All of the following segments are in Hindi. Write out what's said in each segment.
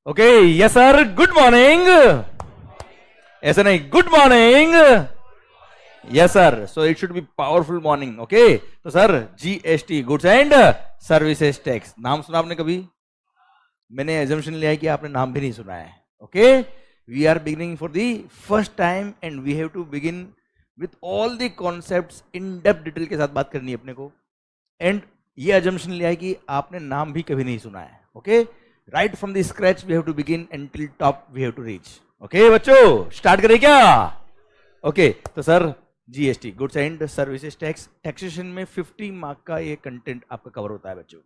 Okay yes sir, good morning. ऐसा नहीं, good morning. Yes sir, so it should be powerful morning. Okay तो sir, GST, goods and services tax, नाम सुना आपने कभी? मैंने एजम्पशन लिया है कि आपने नाम भी नहीं सुना है। Okay, we are beginning for the first time and we have to begin with all the concepts in depth detail के साथ बात करनी है अपने को। एंड ये एजम्पशन लिया है कि आपने नाम भी कभी नहीं सुना है। Okay, right from the scratch we have to begin and till top we have to reach. Okay बच्चों, स्टार्ट करें क्या? ओके तो sir, GST, goods and services tax, taxation में 50 मार्क का ये कंटेंट आपका कवर होता है बच्चों।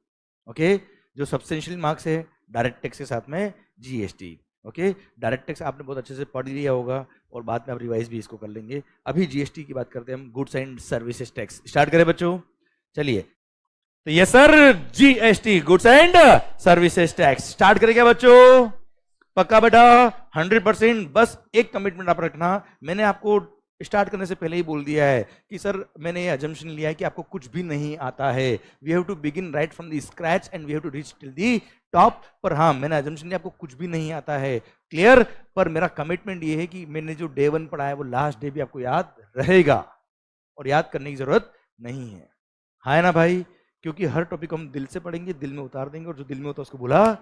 ओके, जो सब्सटेंशियल मार्क्स है डायरेक्ट टैक्स के साथ में जीएसटी। ओके, डायरेक्ट टैक्स आपने बहुत अच्छे से पढ़ लिया होगा और बाद में आप रिवाइज भी इसको कर लेंगे। अभी जीएसटी की बात करते हैं हम, goods and services tax. Start करें बच्चों, चलिए। तो ये sir, GST, goods and services tax, start करें क्या बच्चों? पक्का बेटा, 100%। बस एक कमिटमेंट आप रखना, मैंने आपको स्टार्ट करने से पहले ही बोल दिया है कि सर मैंने ये अजम्पशन लिया है कि आपको कुछ भी नहीं आता है। We have to begin right from the scratch and we have to reach till the top. पर हाँ, मैंने अजम्पशन लिया आपको कुछ भी नहीं आता है, क्लियर। पर मेरा कमिटमेंट ये है कि मैंने जो डे 1 पढ़ा है वो लास्ट डे भी आपको याद रहेगा और याद करने की जरूरत नहीं है। हाँ ना भाई, क्योंकि हर टॉपिक हम दिल से पढ़ेंगे, दिल में उतार देंगे और जो दिल में होता है उसको भुला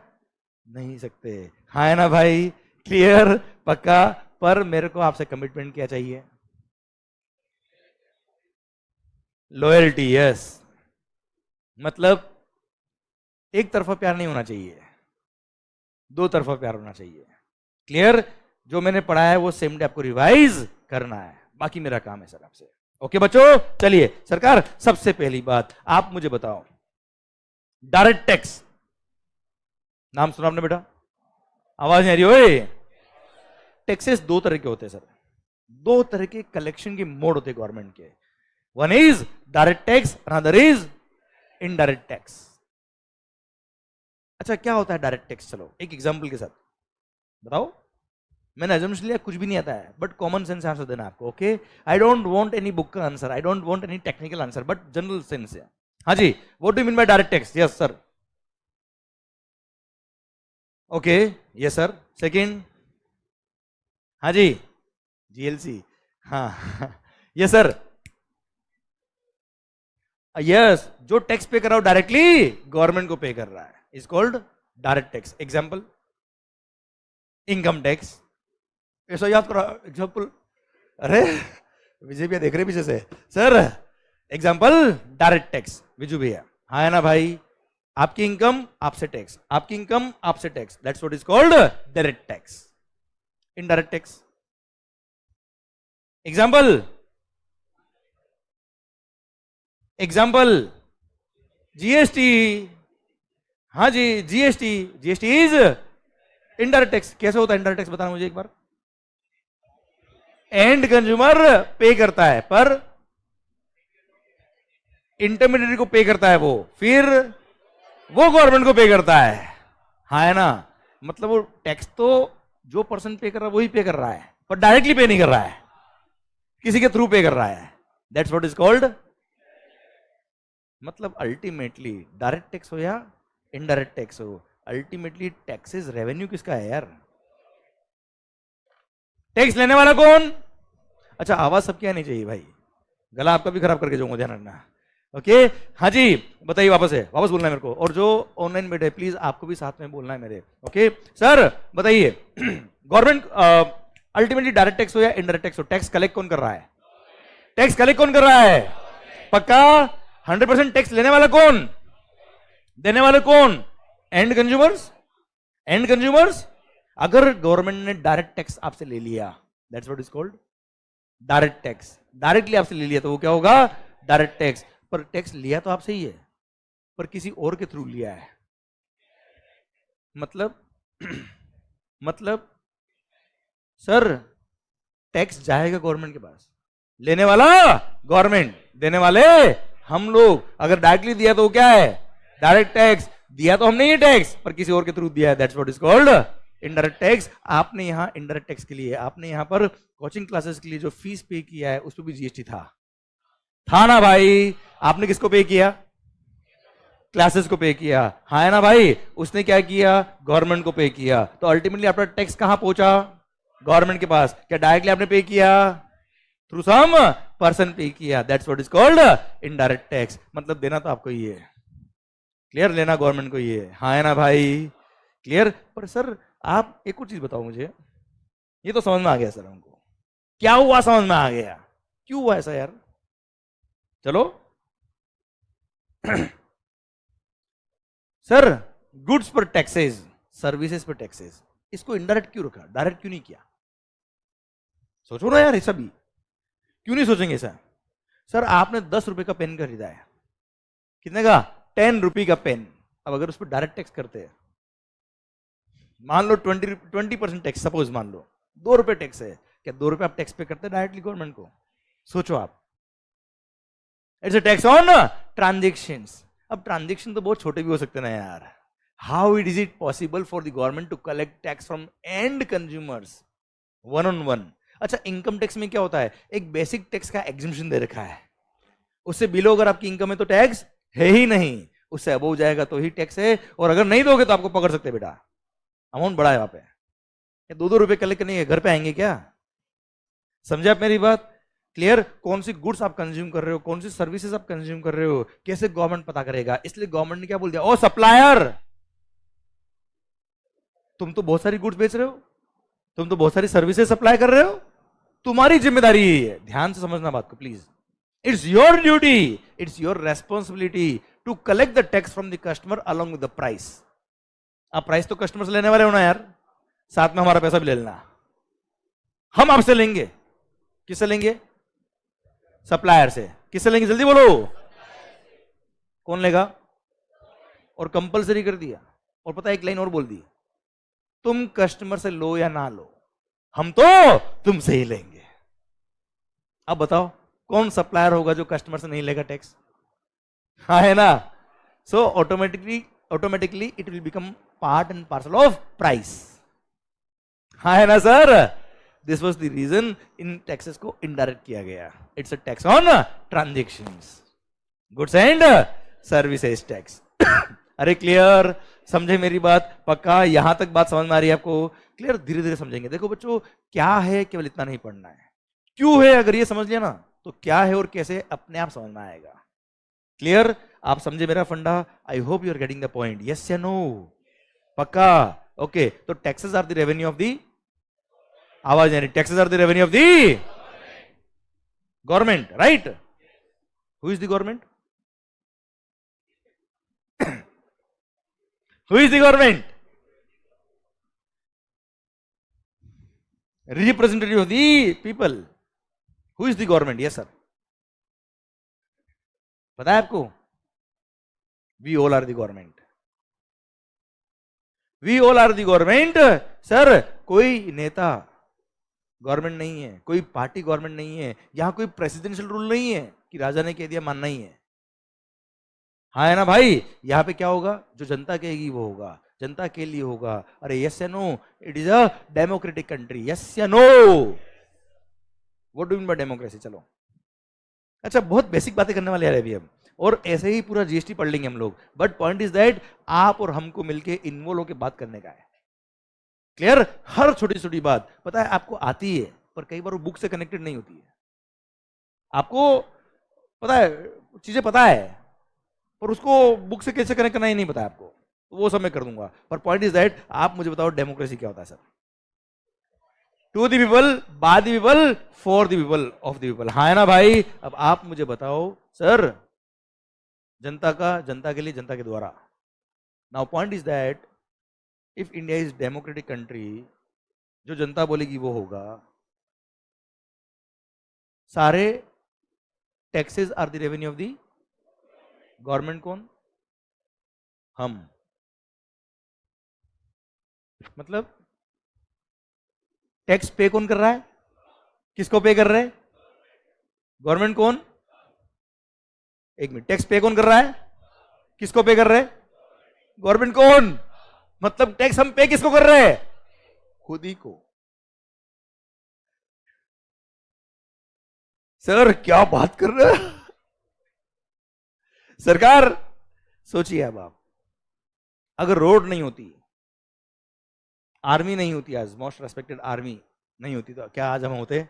नहीं सकते। हाँ है ना भाई, क्लियर, पक्का। पर मेरे को आपसे कमिटमेंट क्या चाहिए? Loyalty, yes. मतलब एक तरफा प्यार नहीं होना चाहिए, दो तरफा प्यार होना चाहिए, क्लियर। जो मैंने पढ़ा है वो सेम डे आपको रिवाइज करना है, बाकी मेरा काम है सर आपसे। ओके बच्चों, चलिए। सरकार, सबसे पहली बात आप मुझे बताओ, डायरेक्ट टैक्स नाम सुना आपने बेटा? आवाज नहीं आ रही? ओए, टैक्सेस दो तरह के होते हैं सर, दो तरह के कलेक्शन के मोड होते हैं गवर्नमेंट के। One is direct tax, another is indirect tax. अच्छा, क्या होता है डायरेक्ट टैक्स? चलो एक एग्जांपल के साथ बताओ। मैंने अजम्पशन लिया कुछ भी नहीं आता है, बट कॉमन सेंस आंसर देना आपको। Okay, I don't want any book का answer, I don't want any technical answer, but general sense है। हाँ जी, what do you mean by direct tax? Yes sir. Okay, yes sir. Second, हाँ जी, जीएलसी। हाँ यस सर। यस, जो टैक्स पे कर रहा हो डायरेक्टली गवर्नमेंट को पे कर रहा है is called direct tax. Example, income tax. ऐसा याद करो एग्जांपल। अरे विजय भैया देख रहे पीछे से sir. Example direct tax, Viju भैया। हाँ है ना भाई, आपकी इनकम आपसे टैक्स, आपकी इनकम आपसे tax, that's what is called direct tax. Indirect tax, example, example GST. हाँ जी, GST, GST is indirect tax. कैसे होता है इनडायरेक्ट टैक्स, बताना मुझे एक बार। एंड कंज्यूमर पे करता है, पर इंटरमीडिएट को पे करता है वो, फिर वो गवर्नमेंट को पे करता है। हाँ है ना, मतलब वो टैक्स तो जो पर्सन पे कर रहा है वही पे कर रहा है, पर डायरेक्टली पे नहीं कर रहा है, किसी के थ्रू पे कर रहा है। That's what is called. मतलब अल्टीमेटली डायरेक्ट टैक्स हो या इनडायरेक्ट टैक्स हो, अल्टीमेटली टैक्सेस रेवेन्यू किसका है यार? टैक्स लेने वाला कौन? अच्छा, आवाज सबकी आनी चाहिए भाई, गला आपका भी खराब करके जाऊंगा, ध्यान रखना। ओके, हाँ जी, बताइए, वापस है, वापस बोलना है मेरे को, और जो ऑनलाइन बैठे प्लीज आपको भी साथ में बोलना है मेरे। ओके सर, बताइए गवर्नमेंट अल्टीमेटली डायरेक्ट टैक्स हो या इनडायरेक्ट टैक्स हो, टैक्स कलेक्ट कौन कर रहा है? टैक्स कलेक्ट कौन कर रहा है? पक्का 100%। टैक्स लेने वाला कौन? देने वाले कौन? And consumers. And consumers. अगर गवर्नमेंट ने डायरेक्ट टैक्स आपसे ले लिया, that's what is called direct tax. Directly आपसे ले लिया तो वो क्या होगा? Direct tax. पर टैक्स लिया तो आपसे ही है, पर किसी और के थ्रू लिया है। मतलब मतलब सर, टैक्स जाएगा गवर्नमेंट के पास, लेने वाला गवर्नमेंट, देने वाले हम लोग। अगर डायरेक्टली दिया तो क्या है? Direct tax. दिया तो हमने ये टैक्स, पर किसी और के थ्रू दिया है, that's what is called indirect tax. आपने यहां इनडायरेक्ट टैक्स के लिए, आपने यहां पर कोचिंग क्लासेस के लिए जो फीस पे किया है उस पर भी जीएसटी था ना भाई? आपने किसको पे किया? क्लासेस को पे किया, हाँ है ना भाई, उसने क्या किया, गवर्नमेंट को पे किया, तो अल्टीमेटली आपका टैक्स कहां पहुंचा, गवर्नमेंट के पास। क्या डायरेक्टली आपने पे किया, थ्रू सम पर्सन पे किया, that's what is called indirect tax. मतलब देना तो आपको ही है, क्लियर, लेना गवर्नमेंट को ही है, हाँ है ना भाई, क्लियर। पर सर आप एक और चीज बताओ मुझे, ये तो समझ में आ गया सर हमको, क्या हुआ समझ में आ गया, क्यों हुआ ऐसा यार, चलो सर गुड्स पर टैक्सेस, सर्विसेज पर टैक्सेस, इसको इनडायरेक्ट क्यों रखा, डायरेक्ट क्यों नहीं किया, सोचो ना यार, ऐसा भी क्यों नहीं सोचेंगे सर। सर आपने 10 रुपए का पेन खरीदा है, कितने का, 10 रुपए का पेन, अब अगर उस पर डायरेक्ट टैक्स करते हैं, मान लो 20% टैक्स, सपोज मान लो 2 रुपए टैक्स है, क्या 2 रुपए आप टैक्स पे करते हैं डायरेक्टली गवर्नमेंट को, सोचो आप, it's a tax on transactions. अब ट्रांजेक्शन तो बहुत छोटे भी हो सकते हैं ना यार, how it is it possible for the government to collect tax from end consumers one on one. अच्छा इनकम टैक्स में क्या होता है, एक बेसिक टैक्स का एग्जिबिशन दे रखा है, उससे बिलो अगर आपकी इनकम है तो टैक्स है ही नहीं, उससे अबव जाएगा तो ही टैक्स है, और अगर नहीं दोगे तो आपको पकड़ सकते हैं बेटा, अमाउंट बड़ा है वहां पे, 2-2 रुपए कलेक्ट करने के घर पे आएंगे क्या, समझे आप मेरी बात, क्लियर। कौन सी गुड्स आप कंज्यूम कर रहे हो, कौन सी सर्विसेज आप कंज्यूम कर रहे हो, कैसे गवर्नमेंट पता करेगा, इसलिए गवर्नमेंट ने क्या बोल दिया, ओ सप्लायर, तुम तो बहुत सारी गुड्स बेच रहे हो, तुम तो बहुत सारी सर्विसेज सप्लाई कर रहे हो, तुम्हारी जिम्मेदारी है, ध्यान से समझना बात को please, it's your duty, it's your responsibility to collect the tax from the customer along with the price. आप प्राइस तो कस्टमर से लेने वाले हो ना यार, साथ में हमारा पैसा भी ले लेना, हम आपसे लेंगे, किससे लेंगे, सप्लायर से, किससे लेंगे जल्दी बोलो, कौन लेगा, और कंपलसरी कर दिया, और पता है एक लाइन और बोल दी, तुम कस्टमर से लो या ना लो, हम तो तुमसे ही लेंगे। अब बताओ कौन सप्लायर होगा जो कस्टमर से नहीं लेगा टैक्स, हाँ है ना, so automatically it will become part and parcel of price, हाँ है ना sir, this was the reason in taxes को इनडायरेक्ट किया गया, it's a tax on transactions, goods and services tax. अरे क्लियर, समझे मेरी बात, पक्का यहां तक बात समझ में आ रही है आपको, क्लियर, धीरे धीरे समझेंगे। देखो बच्चों क्या है, केवल इतना नहीं पढ़ना है, क्यों है अगर ये समझ लिया ना तो क्या है और कैसे अपने आप समझ में आएगा, क्लियर, आप समझे मेरा फंडा, I hope you are getting the point, yes या नो, पक्का, ओके। तो taxes are the revenue of the, आवाज नहीं, taxes are the revenue of the government, right, who is the government, who is the government, representative of the people, who is the government, yes sir, पता है आपको, we all are the government, we all are the government sir, कोई नेता गवर्नमेंट नहीं है, कोई पार्टी गवर्नमेंट नहीं है, यहां कोई प्रेसिडेंशियल रूल नहीं है कि राजा ने कह दिया मानना ही है, हाँ है ना भाई, यहां पे क्या होगा, जो जनता कहेगी वो होगा, जनता के लिए होगा, अरे यस या no, it is a democratic country, yes या no, what do mean by democracy, चलो, अच्छा बहुत बेसिक बातें करने वाले हैं अभी हम, और ऐसे ही पूरा जीएसटी पढ़ लेंगे हम लोग, बट पॉइंट इज दैट आप और हमको मिलके इन्वॉल्व होकर बात करने का है, क्लियर, हर छोटी छोटी बात पता है आपको आती है, पर कई बार वो बुक से कनेक्टेड नहीं होती है, आपको पता है चीजें पता है, पर उसको बुक से कैसे कनेक्ट करना ही नहीं पता है आपको, तो वो सब मैं कर दूंगा, पर पॉइंट इज दैट आप मुझे बताओ डेमोक्रेसी क्या होता है sir, to the people, by the people, for the people, of the people, हाँ है ना भाई। अब आप मुझे बताओ सर, जनता का, जनता के लिए, जनता के द्वारा, now point is that if India is democratic country, जो जनता बोलेगी वो होगा, सारे taxes are the revenue of the government, कौन, हम, मतलब टैक्स पे कौन कर रहा है, किसको पे कर रहे हैं, गवर्नमेंट, कौन, एक मिनट, टैक्स पे कौन कर रहा है, किसको पे कर रहे हैं, गवर्नमेंट, कौन, मतलब टैक्स हम पे किसको कर रहे हैं, खुद ही को, सर क्या बात कर रहे हैं सरकार, सोचिए अब आप, अगर रोड नहीं होती, आर्मी नहीं होती, आज मोस्ट रेस्पेक्टेड आर्मी नहीं होती, तो क्या आज हम होते?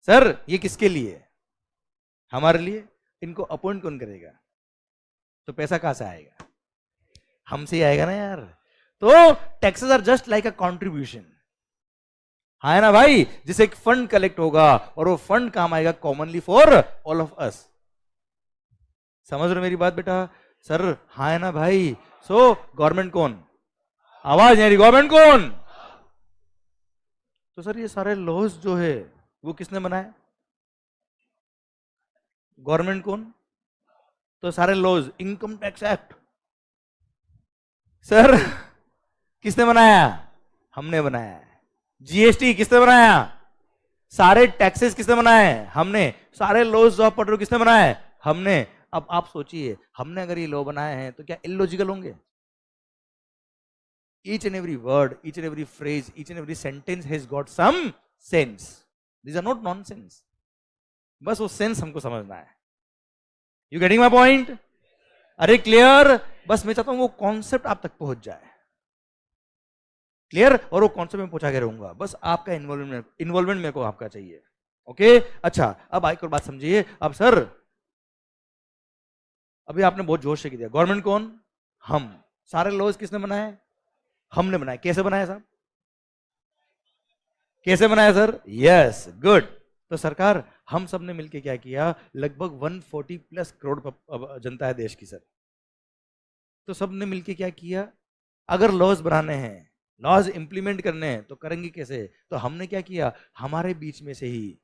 सर ये किसके लिए? हमारे लिए। इनको अपॉइंट कौन करेगा? तो पैसा कहां से आएगा? हमसे ही आएगा ना यार। तो taxes are just like a contribution, है ना भाई, जिसे एक फंड कलेक्ट होगा और वो फंड काम आएगा commonly for all of us. समझ रहे मेरी बात बेटा? सर हाँ है ना भाई। सो गवर्नमेंट कौन? आवाज नहीं आ रही, गवर्नमेंट कौन? तो सर ये सारे लॉज जो है वो किसने बनाए? गवर्नमेंट कौन? तो सारे laws, income tax act sir किसने बनाया? हमने बनाया। जीएसटी किसने बनाया? सारे टैक्सेस किसने बनाए? हमने। सारे लॉज जो आप पढ़ रहे हो किसने बनाए? हमने। अब आप सोचिए, हमने अगर ये लॉ बनाए हैं तो क्या इलॉजिकल होंगे? Each and every word, each and every phrase, each and every sentence has got some sense. These are not nonsense. बस वो सेंस हमको समझना है। You getting my point? अरे क्लियर? बस मैं चाहता हूं वो कॉन्सेप्ट आप तक पहुंच जाए। क्लियर? और वो कॉन्सेप्ट में पहुंचा के रहूंगा, बस आपका इन्वॉल्वमेंट मेरे को आपका चाहिए। ओके अच्छा, अब एक और बात समझिए। अब सर अभी आपने बहुत जोश से दिया, गवर्नमेंट कौन? हम। सारे लॉज किसने बनाए? हमने बनाया। कैसे बनाया साहब? कैसे बनाया सर? Yes good. तो सरकार हम सब ने मिलकर क्या किया? लगभग 140 प्लस करोड़ जनता है देश की सर। तो सब ने मिलकर क्या किया? अगर लॉज बनाने हैं, लॉज इंप्लीमेंट करने हैं तो करेंगे कैसे? तो हमने क्या किया? हमारे बीच में से ही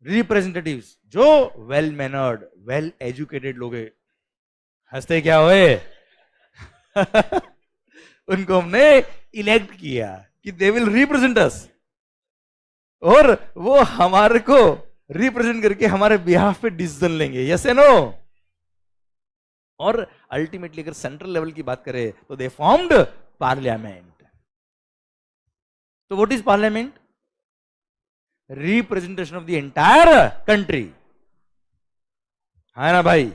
रिप्रेजेंटेटिव्स जो वेल मैनर्ड, वेल एजुकेटेड लोग हैं, हंसते क्या हुए उनको हमने इलेक्ट किया कि दे विल रिप्रेजेंट अस, और वो हमारे को रिप्रेजेंट करके हमारे बिहाफ पे डिसीजन लेंगे। Yes and no? और अल्टीमेटली अगर सेंट्रल लेवल की बात करें तो दे फॉर्म्ड पार्लियामेंट। तो what is parliament? Representation of the entire country, है ना भाई?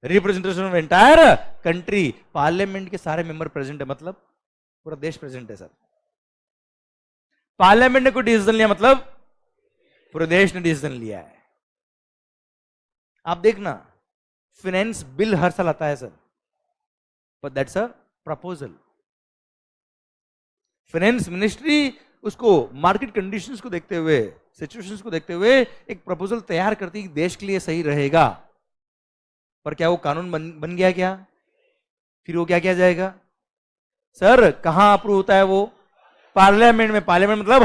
Representation of entire country. Parliament के सारे मेंबर प्रेजेंट है, मतलब पूरा देश प्रेजेंट है सर। पार्लियामेंट ने कोई डिसीजन लिया मतलब पूरे देश ने डिसीजन लिया है। आप देखना, फाइनेंस बिल हर साल आता है sir, but that's a proposal. Finance ministry उसको मार्केट कंडीशंस को देखते हुए, सिचुएशंस को देखते हुए एक प्रपोजल तैयार करती है कि देश के लिए सही रहेगा। पर क्या वो कानून बन गया क्या? फिर वो क्या किया जाएगा सर? कहां अप्रूव होता है वो? पार्लियामेंट में। पार्लियामेंट मतलब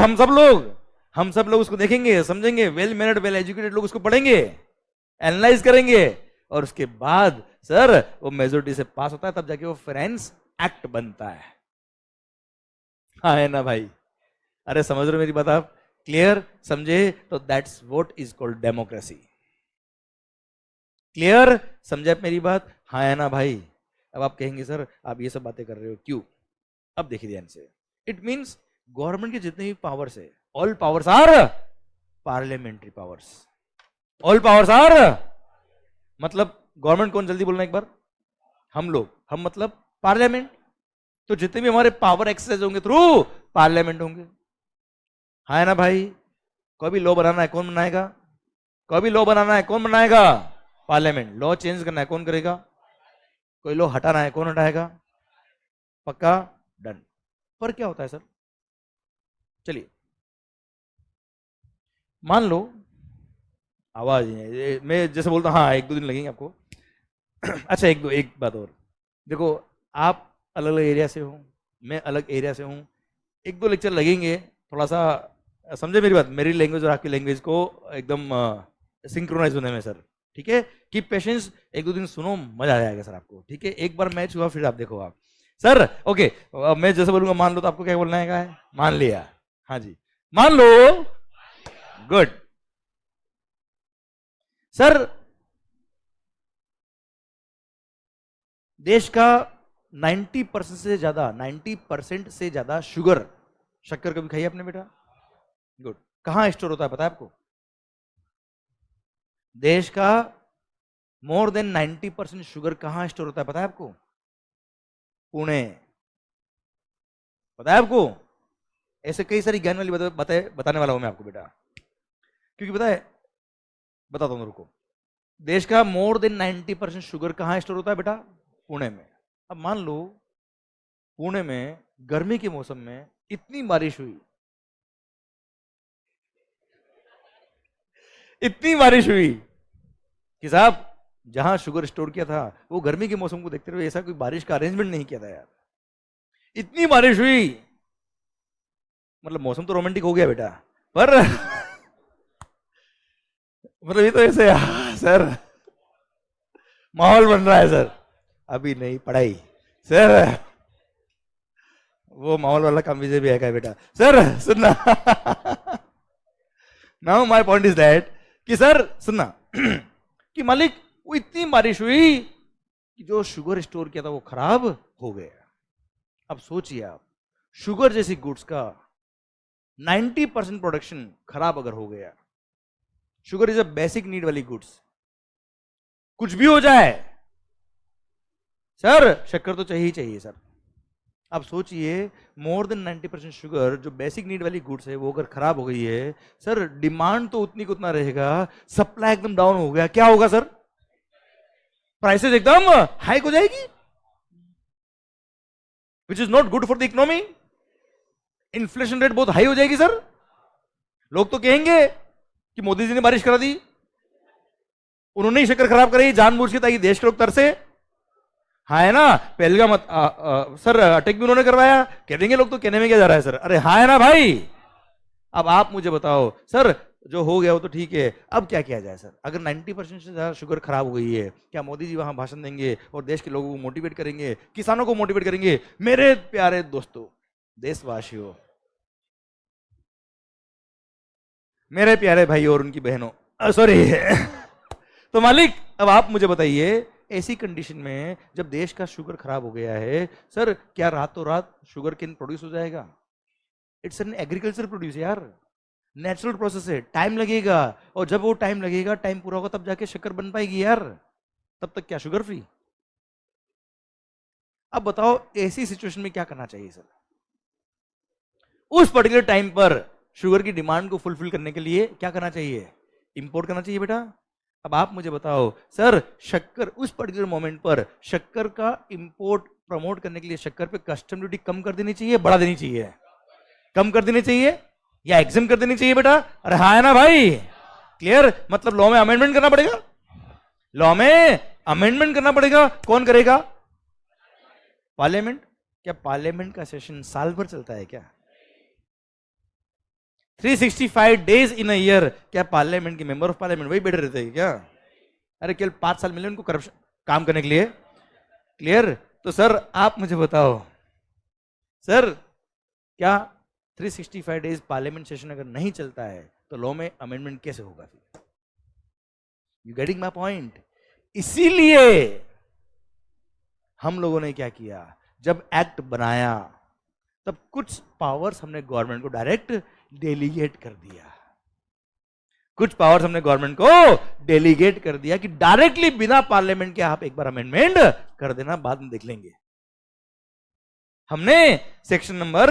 हम सब लोग उसको देखेंगे, समझेंगे, वेल मैनर्ड, वेल एजुकेटेड लोग उसको पढ़ेंगे, एनालाइज करेंगे, और उसके बाद सर वो मेजोरिटी से पास होता है, तब जाके वो फाइनेंस एक्ट बनता है। हाँ है ना भाई? अरे समझ रहे हो मेरी बात आप? क्लियर? समझे? तो that's what is called democracy. Clear? समझे आप मेरी बात? हाँ है ना भाई? अब आप कहेंगे सर आप ये सब बातें कर रहे हो क्यों? अब देखिए ध्यान से, इट मींस गवर्नमेंट के जितने भी पावर्स है, all powers are parliamentary powers. All powers are मतलब गवर्नमेंट कौन? जल्दी बोलना एक बार। हम लोग। हम मतलब पार्लियामेंट। तो जितने भी हमारे पावर एक्सरसाइज होंगे थ्रू पार्लियामेंट होंगे, है ना भाई? कोई भी लॉ बनाना है कौन बनाएगा? कोई भी लॉ बनाना है कौन बनाएगा? पार्लियामेंट। लॉ चेंज करना है कौन करेगा? कोई लॉ हटाना है कौन हटाएगा? पक्का? डन। पर क्या होता है सर? चलिए मान लो, आवाज नहीं, मैं जैसे बोलता हूं हाँ 1-2 दिन लगेंगे आपको अच्छा एक बात और देखो, आप अलग अलग एरिया से हो, मैं अलग एरिया से हूं, 1-2 लेक्चर लगेंगे, थोड़ा सा समझे मेरी बात, मेरी लैंग्वेज और आपकी लैंग्वेज को एकदम सिंक्रोनाइज होने में सर। ठीक है? कीप पेशेंस, 1-2 दिन सुनो, मजा आ जाएगा सर आपको। ठीक है? एक बार मैच हुआ फिर आप देखो आप सर। ओके मैं जैसे बोलूंगा मान लो, तो आपको क्या बोलना है? मान लिया? हाँ जी, मान लो। Good sir. देश का 90% से ज्यादा शुगर, शक्कर कभी खाई आपने बेटा? गुड। कहां स्टोर होता है पता है आपको? देश का मोर देन 90% शुगर कहां स्टोर होता है पता है आपको? पुणे। पता है आपको? ऐसे कई सारी ज्ञान वाली बताने वाला हूं मैं आपको बेटा, क्योंकि पता है, बताता हूं रुको। देश का मोर देन 90% शुगर कहां स्टोर होता है बेटा? पुणे में। अब मान लो पुणे में गर्मी के मौसम में इतनी बारिश हुई, इतनी बारिश हुई कि साहब जहां शुगर स्टोर किया था वो गर्मी के मौसम को देखते हुए ऐसा कोई बारिश का अरेंजमेंट नहीं किया था यार। इतनी बारिश हुई, मतलब मौसम तो रोमांटिक हो गया बेटा, पर मतलब ये तो ऐसे सर माहौल बन रहा है सर, अभी नहीं पढ़ाई सर, वो माहौल वाला काम विजय भी है बेटा। सर सुनना now my point is that कि सर सुनना कि मालिक वो इतनी बारिश हुई कि जो शुगर स्टोर किया था वो खराब हो गया। अब सोचिए आप, शुगर जैसी गुड्स का 90% प्रोडक्शन खराब अगर हो गया, sugar is a basic need वाली गुड्स, कुछ भी हो जाए सर शक्कर तो चाहिए चाहिए सर। आप सोचिए मोर देन 90% शुगर जो बेसिक नीड वाली गुड्स है वो अगर खराब हो गई है सर, डिमांड तो उतनी को उतना रहेगा, सप्लाई एकदम डाउन हो गया, क्या होगा सर? प्राइसेस एकदम हाइक हो जाएगी, which is not good for the economy. Inflation rate बहुत हाई हो जाएगी सर। लोग तो कहेंगे कि मोदी जी ने बारिश करा दी, उन्होंने ही शक्कर खराब कराई जानबूझ के ताकि देश के लोग तरसे। हाँ है ना, पहलगाम सर अटैक भी उन्होंने करवाया, कह देंगे लोग तो कहने में क्या जा रहा है सर, अरे हाँ है ना भाई। अब आप मुझे बताओ सर, जो हो गया वो तो ठीक है, अब क्या किया जाए सर? अगर 90% से ज्यादा शुगर खराब हो गई है, क्या मोदी जी वहां भाषण देंगे और देश के लोगों को मोटिवेट करेंगे, किसानों को मोटिवेट करेंगे? मेरे प्यारे दोस्तों, देशवासियों, मेरे प्यारे भाई और उनकी बहनों, सॉरी तो मालिक अब आप मुझे बताइए, ऐसी कंडीशन में जब देश का शुगर खराब हो गया है सर, क्या रातों रात शुगर केन प्रोड्यूस हो जाएगा? इट्स एन एग्रीकल्चर प्रोड्यूस यार, नेचुरल प्रोसेस है, टाइम लगेगा, और जब वो टाइम लगेगा, टाइम पूरा होगा तब जाके शक्कर बन पाएगी यार, तब तक क्या शुगर फ्री? अब बताओ ऐसी सिचुएशन में क्या करना चाहिए सर? उस पर्टिकुलर टाइम पर शुगर की डिमांड को फुलफिल करने के लिए क्या करना चाहिए? इंपोर्ट करना चाहिए बेटा। अब आप मुझे बताओ सर, शक्कर उस पर्टिकुलर मोमेंट पर शक्कर का इंपोर्ट प्रमोट करने के लिए शक्कर पे कस्टम ड्यूटी कम कर देनी चाहिए, बढ़ा देनी चाहिए? कम कर देनी चाहिए या एग्जाम कर देनी चाहिए बेटा? अरे हाँ है ना भाई, क्लियर? मतलब लॉ में अमेंडमेंट करना पड़ेगा, लॉ में अमेंडमेंट करना पड़ेगा। कौन करेगा? पार्लियामेंट। क्या पार्लियामेंट का सेशन साल भर चलता है क्या? 365 डेज इन अ ईयर क्या पार्लियामेंट के मेंबर ऑफ पार्लियामेंट वही बैठे रहते हैं क्या? अरे केवल 5 साल मिले उनको करप्शन काम करने के लिए, क्लियर? तो सर आप मुझे बताओ सर, क्या 365 डेज पार्लियामेंट सेशन अगर नहीं चलता है तो लॉ में अमेंडमेंट कैसे होगा फिर? You getting my point? इसीलिए हम लोगों ने क्या किया, जब एक्ट बनाया तब कुछ पावर्स हमने गवर्नमेंट को डायरेक्ट डेलीगेट कर दिया, कुछ पावर्स हमने गवर्नमेंट को डेलीगेट कर दिया कि डायरेक्टली बिना पार्लियामेंट के आप एक बार अमेंडमेंट कर देना, बाद में देख लेंगे। हमने सेक्शन नंबर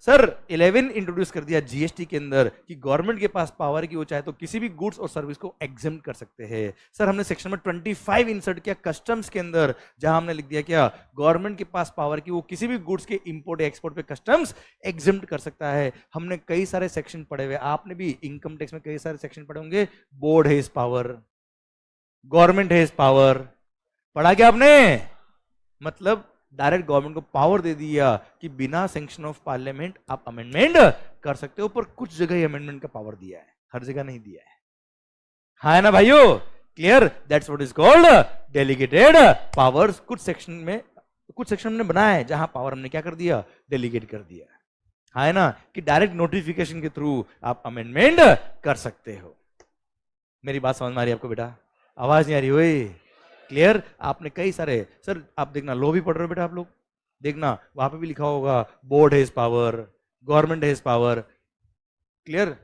सर 11 इंट्रोड्यूस कर दिया जीएसटी के अंदर कि गवर्नमेंट के पास पावर की वो चाहे तो किसी भी गुड्स और सर्विस को एग्जेम्प्ट कर सकते हैं। सर हमने सेक्शन नंबर 25 इंसर्ट किया कस्टम्स के अंदर, जहां हमने लिख दिया क्या, गवर्नमेंट के पास पावर की वो किसी भी गुड्स के इंपोर्ट या एक्सपोर्ट पे कस्टम्स एग्जेम्प्ट कर सकता है। हमने कई सारे सेक्शन पढ़े हुए, आपने भी इनकम टैक्स में कई सारे सेक्शन पढ़े होंगे, बोर्ड है इस पावर, गवर्नमेंट है इस पावर, पढ़ा क्या आपने? मतलब डायरेक्ट गवर्नमेंट को पावर दे दिया कि बिना सैंक्शन ऑफ पार्लियामेंट आप अमेंडमेंट कर सकते हो, पर कुछ जगह ही अमेंडमेंट का पावर दिया है, हर जगह नहीं दिया है। हाँ है ना भाइयों, clear? That's what is called delegated powers. कुछ सेक्शन हमने बनाया है जहां पावर हमने क्या कर दिया, डेलीगेट कर दिया। हाँ है ना, कि डायरेक्ट नोटिफिकेशन के थ्रू आप अमेंडमेंट कर सकते हो। मेरी बात समझ में आ रही है आपको बेटा? आवाज नहीं आ रही हुई? क्लियर? आपने कई सारे सर, आप देखना लॉ भी पढ़ रहे हो बेटा आप लोग, देखना वहां पे भी लिखा होगा बोर्ड है इस पावर, गवर्नमेंट है इस पावर, क्लियर?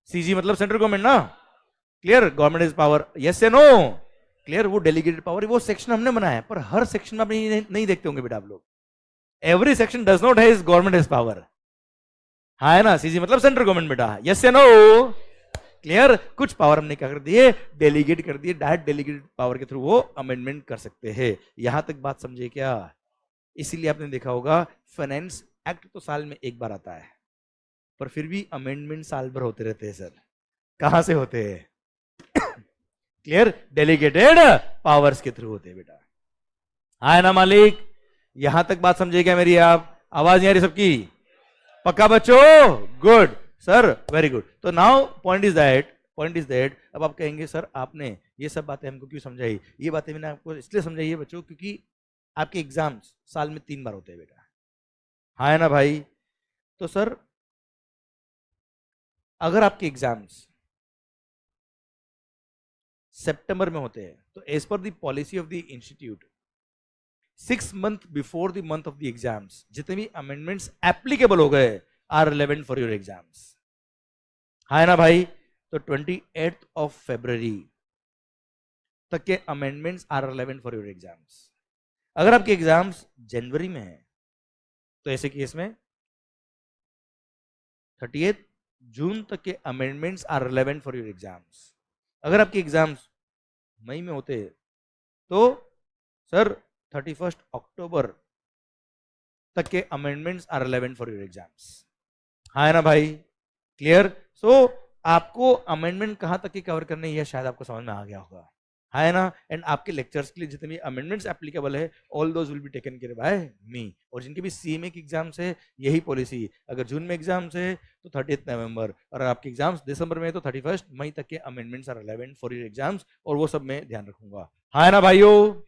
सीजी मतलब सेंट्रल गवर्नमेंट ना, clear, government is power, yes या नो? क्लियर, वो डेलीगेटेड पावर, वो सेक्शन हमने बनाया है, पर हर सेक्शन में आप नहीं देखते होंगे बेटा आप लोग। Every section does not has government has power, हाँ है ना? सीजी मतलब सेंट्रल गवर्नमेंट बेटा, यस या नो? क्लियर, कुछ पावर हमने क्या कर दिए, डेलीगेट कर दिए, डायरेक्ट डेलीगेटेड पावर के थ्रू वो अमेंडमेंट कर सकते हैं। यहां तक बात समझे क्या? इसीलिए आपने देखा होगा फाइनेंस एक्ट तो साल में एक बार आता है, पर फिर भी अमेंडमेंट साल भर होते रहते हैं सर। कहां से होते हैं? क्लियर, डेलीगेटेड पावर्स के थ्रू होते हैं बेटा, हाँ है ना मालिक? यहां तक बात समझे क्या मेरी? आप आवाज नहीं आ रही सबकी? पक्का बच्चों? Good sir, very good. तो नाउ पॉइंट इज दैट अब आप कहेंगे सर आपने ये सब बातें हमको क्यों समझाई? ये बातें मैंने आपको इसलिए समझाई है बच्चों क्योंकि आपके एग्जाम्स साल में 3 बार होते हैं बेटा, हाँ है ना भाई? तो सर अगर आपके एग्जाम्स सितंबर में होते हैं तो as per the policy of the institute 6 months before the month of the exams जितने भी अमेंडमेंट्स एप्लीकेबल हो गए are relevant for your exams, हाँ है ना भाई? तो 28th of February तक के amendments are relevant for your exams. अगर आपके एग्जाम्स जनवरी में है तो ऐसे केस में 30th जून तक के amendments are relevant for your exams. अगर आपके एग्जाम्स मई में होते तो सर 31st अक्टूबर तक के amendments are relevant for your exams, हाँ है ना भाई? क्लियर, सो आपको अमेंडमेंट कहां तक की कवर करनी है शायद आपको समझ में आ गया होगा, है ना? एंड आपके लेक्चर्स के लिए जितने भी अमेंडमेंट्स एप्लीकेबल है all those will be taken care by me. और जिनके भी सीएमए के एग्जाम्स है यही पॉलिसी, अगर जून में एग्जाम्स है तो 30th नवंबर, और आपके एग्जाम्स दिसंबर में है तो 31st मई तक के amendments are relevant for your exams, और वो सब मैं ध्यान रखूंगा, हाँ है ना भाइयों?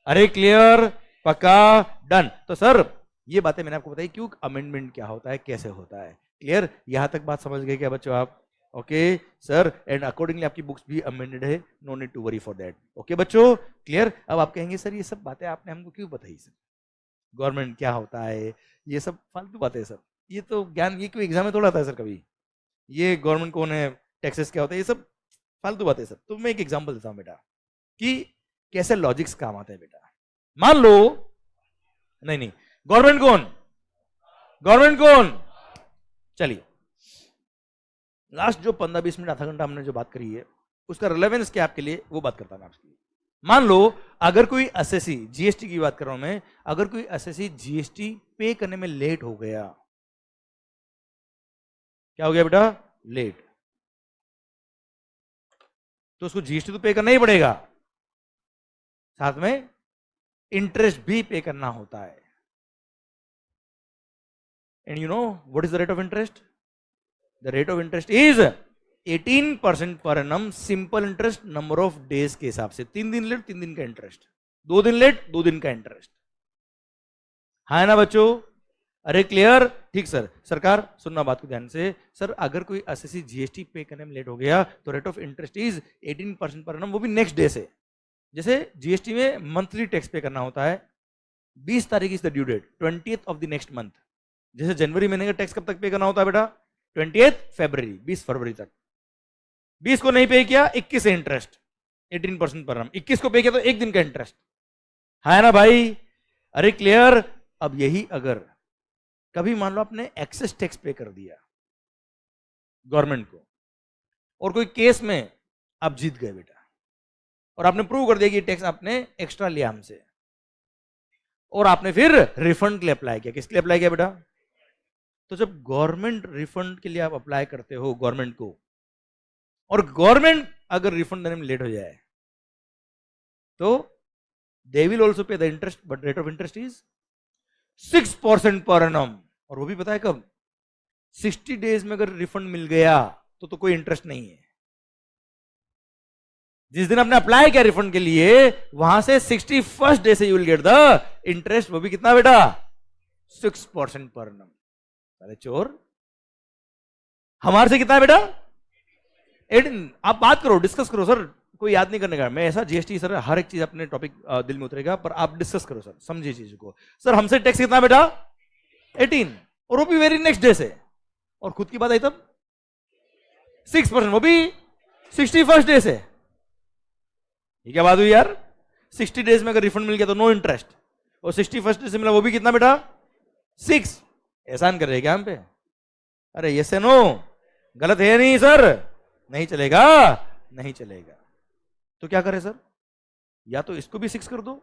अरे क्लियर, पक्का, डन? तो सर ये बातें मैंने आपको बताई क्यों अमेंडमेंट क्या होता है, कैसे होता है। क्लियर, यहां तक बात समझ गए क्या बच्चों आप? ओके सर, एंड अकॉर्डिंगली आपकी बुक्स भी अमेंडेड है, no need to worry for that. Okay बच्चों, क्लियर? अब आप कहेंगे सर ये सब बातें आपने हमको क्यों बताई सर, गवर्नमेंट क्या होता है, ये सब फालतू बातें सर, ये तो ज्ञान, ये क्यों एग्जाम में थोड़ा आता है सर कभी, ये गवर्नमेंट कौन है, टैक्सेस क्या होता है, ये सब फालतू बातें सर। तो मैं एक एग्जाम्पल देता हूँ बेटा कि कैसे लॉजिक्स काम आता है बेटा। मान लो, नहीं, गवर्नमेंट कौन, चलिए लास्ट जो 15-20 मिनट आधा घंटा हमने जो बात करी है उसका रिलेवेंस क्या आपके लिए, वो बात करता हूं आपके लिए। मान लो अगर कोई एसएससी, जीएसटी की बात कर रहा हूं मैं, अगर कोई एसएससी जीएसटी पे करने में लेट हो गया, क्या हो गया बेटा, लेट, तो उसको जीएसटी तो पे करना ही पड़ेगा, साथ में इंटरेस्ट भी पे करना होता है। And you know what is the rate of interest? The rate of interest is 18% per annum, simple interest number of days के हिसाब से, 3 दिन लेट 3 दिन का इंटरेस्ट, 2 दिन लेट 2 दिन का इंटरेस्ट, है ना बच्चों? अरे क्लियर, ठीक सर। सरकार सुनना बात को ध्यान से, सर अगर कोई एसएससी जीएसटी पे करने में लेट हो गया तो रेट ऑफ इंटरेस्ट इज 18% पर annum, वो भी नेक्स्ट डे से। जैसे जीएसटी में मंथली टैक्स पे करना होता है, 20 तारीख is the due date, 20th of the next month. जैसे जनवरी महीने का टैक्स कब तक पे करना होता है बेटा, 20th फरवरी, 20 फरवरी तक। 20 को नहीं पे किया, 21 से इंटरेस्ट 18% पर annum, 21 को पे किया तो 1 दिन का इंटरेस्ट, है ना भाई? अरे क्लियर। अब यही अगर कभी मान लो आपने एक्सेस टैक्स पे कर दिया गवर्नमेंट को और कोई केस में आप जीत गए बेटा, और आपने प्रूव कर दिया कि टैक्स आपने एक्स्ट्रा लिया हमसे, और आपने फिर रिफंड के लिए अप्लाई किया। किसके लिए अप्लाई किया बेटा? तो जब गवर्नमेंट रिफंड के लिए आप अप्लाई करते हो गवर्नमेंट को, और गवर्नमेंट अगर रिफंड देने में लेट हो जाए तो दे विल ऑल्सो पे the interest, but rate of interest is 6% पर annum, और वो भी पता है कब, 60 डेज में अगर रिफंड मिल गया तो कोई इंटरेस्ट नहीं है। जिस दिन आपने अप्लाई किया रिफंड के लिए वहां से 61st डे से you will get the interest, वो भी कितना बेटा, 6% पर annum। अरे चोर, हमारे से कितना है बेटा, 18। आप बात करो, डिस्कस करो सर, कोई याद नहीं करने का। मैं ऐसा जीएसटी सर हर एक चीज अपने टॉपिक दिल में उतरेगा, पर आप डिस्कस करो सर, समझिए चीज को। सर हमसे टैक्स कितना बेटा, 18, और वो भी वेरी नेक्स्ट डे से, और खुद की बात आई तब 6%, वो भी 61st डे से। ये क्या बात हुई यार? 60 डेज में अगर रिफंड मिल गया तो नो इंटरेस्ट, और 61st डे से मिला वो भी कितना बेटा? 6। एहसान कर रहे क्या हम पे? अरे यस है नो? गलत है नहीं सर? नहीं चलेगा, नहीं चलेगा। तो क्या करें सर? या तो इसको भी 6 कर दो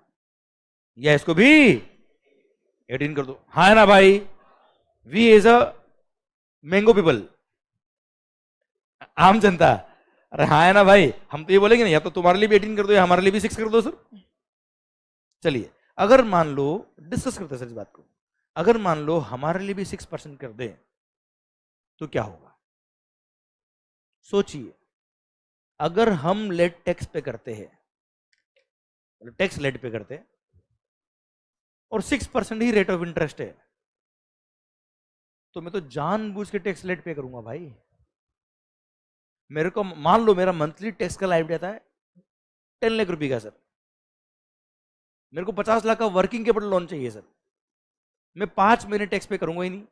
या इसको भी 18 कर दो। हाँ है ना भाई? We is a mango people, आम जनता। अरे हाँ है ना भाई? हम तो ये बोलेंगे ना, या तो तुम्हारे लिए भी 18 कर दो या हमारे लिए भी 6 कर दो सर। चलिए, अगर मान लो, डिस्कस करते हैं सर इस बात को, अगर मान लो हमारे लिए भी 6% कर दे तो क्या होगा? सोचिए, अगर हम लेट टैक्स पे करते हैं, टैक्स लेट पे करते हैं और 6% ही रेट ऑफ इंटरेस्ट है, तो मैं तो जानबूझ के टैक्स लेट पे करूंगा भाई। मेरे को मान लो मेरा मंथली टैक्स का लाइफ जाता है 10 लाख रुपए का सर, मेरे को 50 लाख का वर्किंग कैपिटल लोन चाहिए सर, मैं 5 महीने टैक्स पे करूंगा ही नहीं।